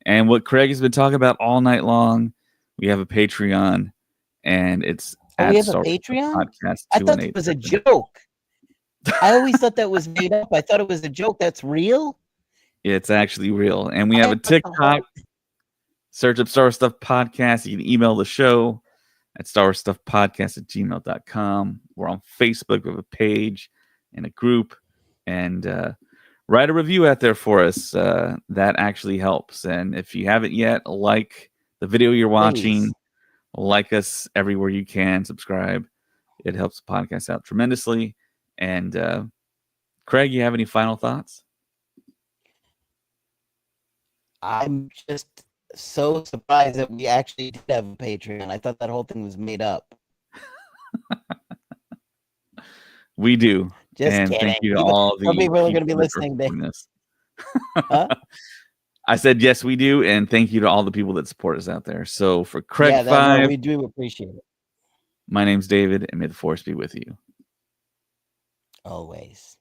And what Craig has been talking about all night long, we have a Patreon, and it's we have a Patreon? Podcast. I thought it was a joke. I always thought that was made up. I thought it was a joke. That's real? It's actually real. And we have a TikTok. Search up Star Wars Stuff Podcast. You can email the show at starwarsstuffpodcast@gmail.com. We're on Facebook. We have a page and a group. And write a review out there for us. That actually helps. And if you haven't yet, like the video you're watching. Please. Like us everywhere you can. Subscribe. It helps the podcast out tremendously. And Craig, you have any final thoughts? I'm just so surprised that we actually did have a Patreon. I thought that whole thing was made up. We do. Just and kidding. Thank you to all the people are going to be listening to this. Huh? I said yes, we do, and thank you to all the people that support us out there. So for Craig 5, we do appreciate it. My name's David, and may the Force be with you. Always.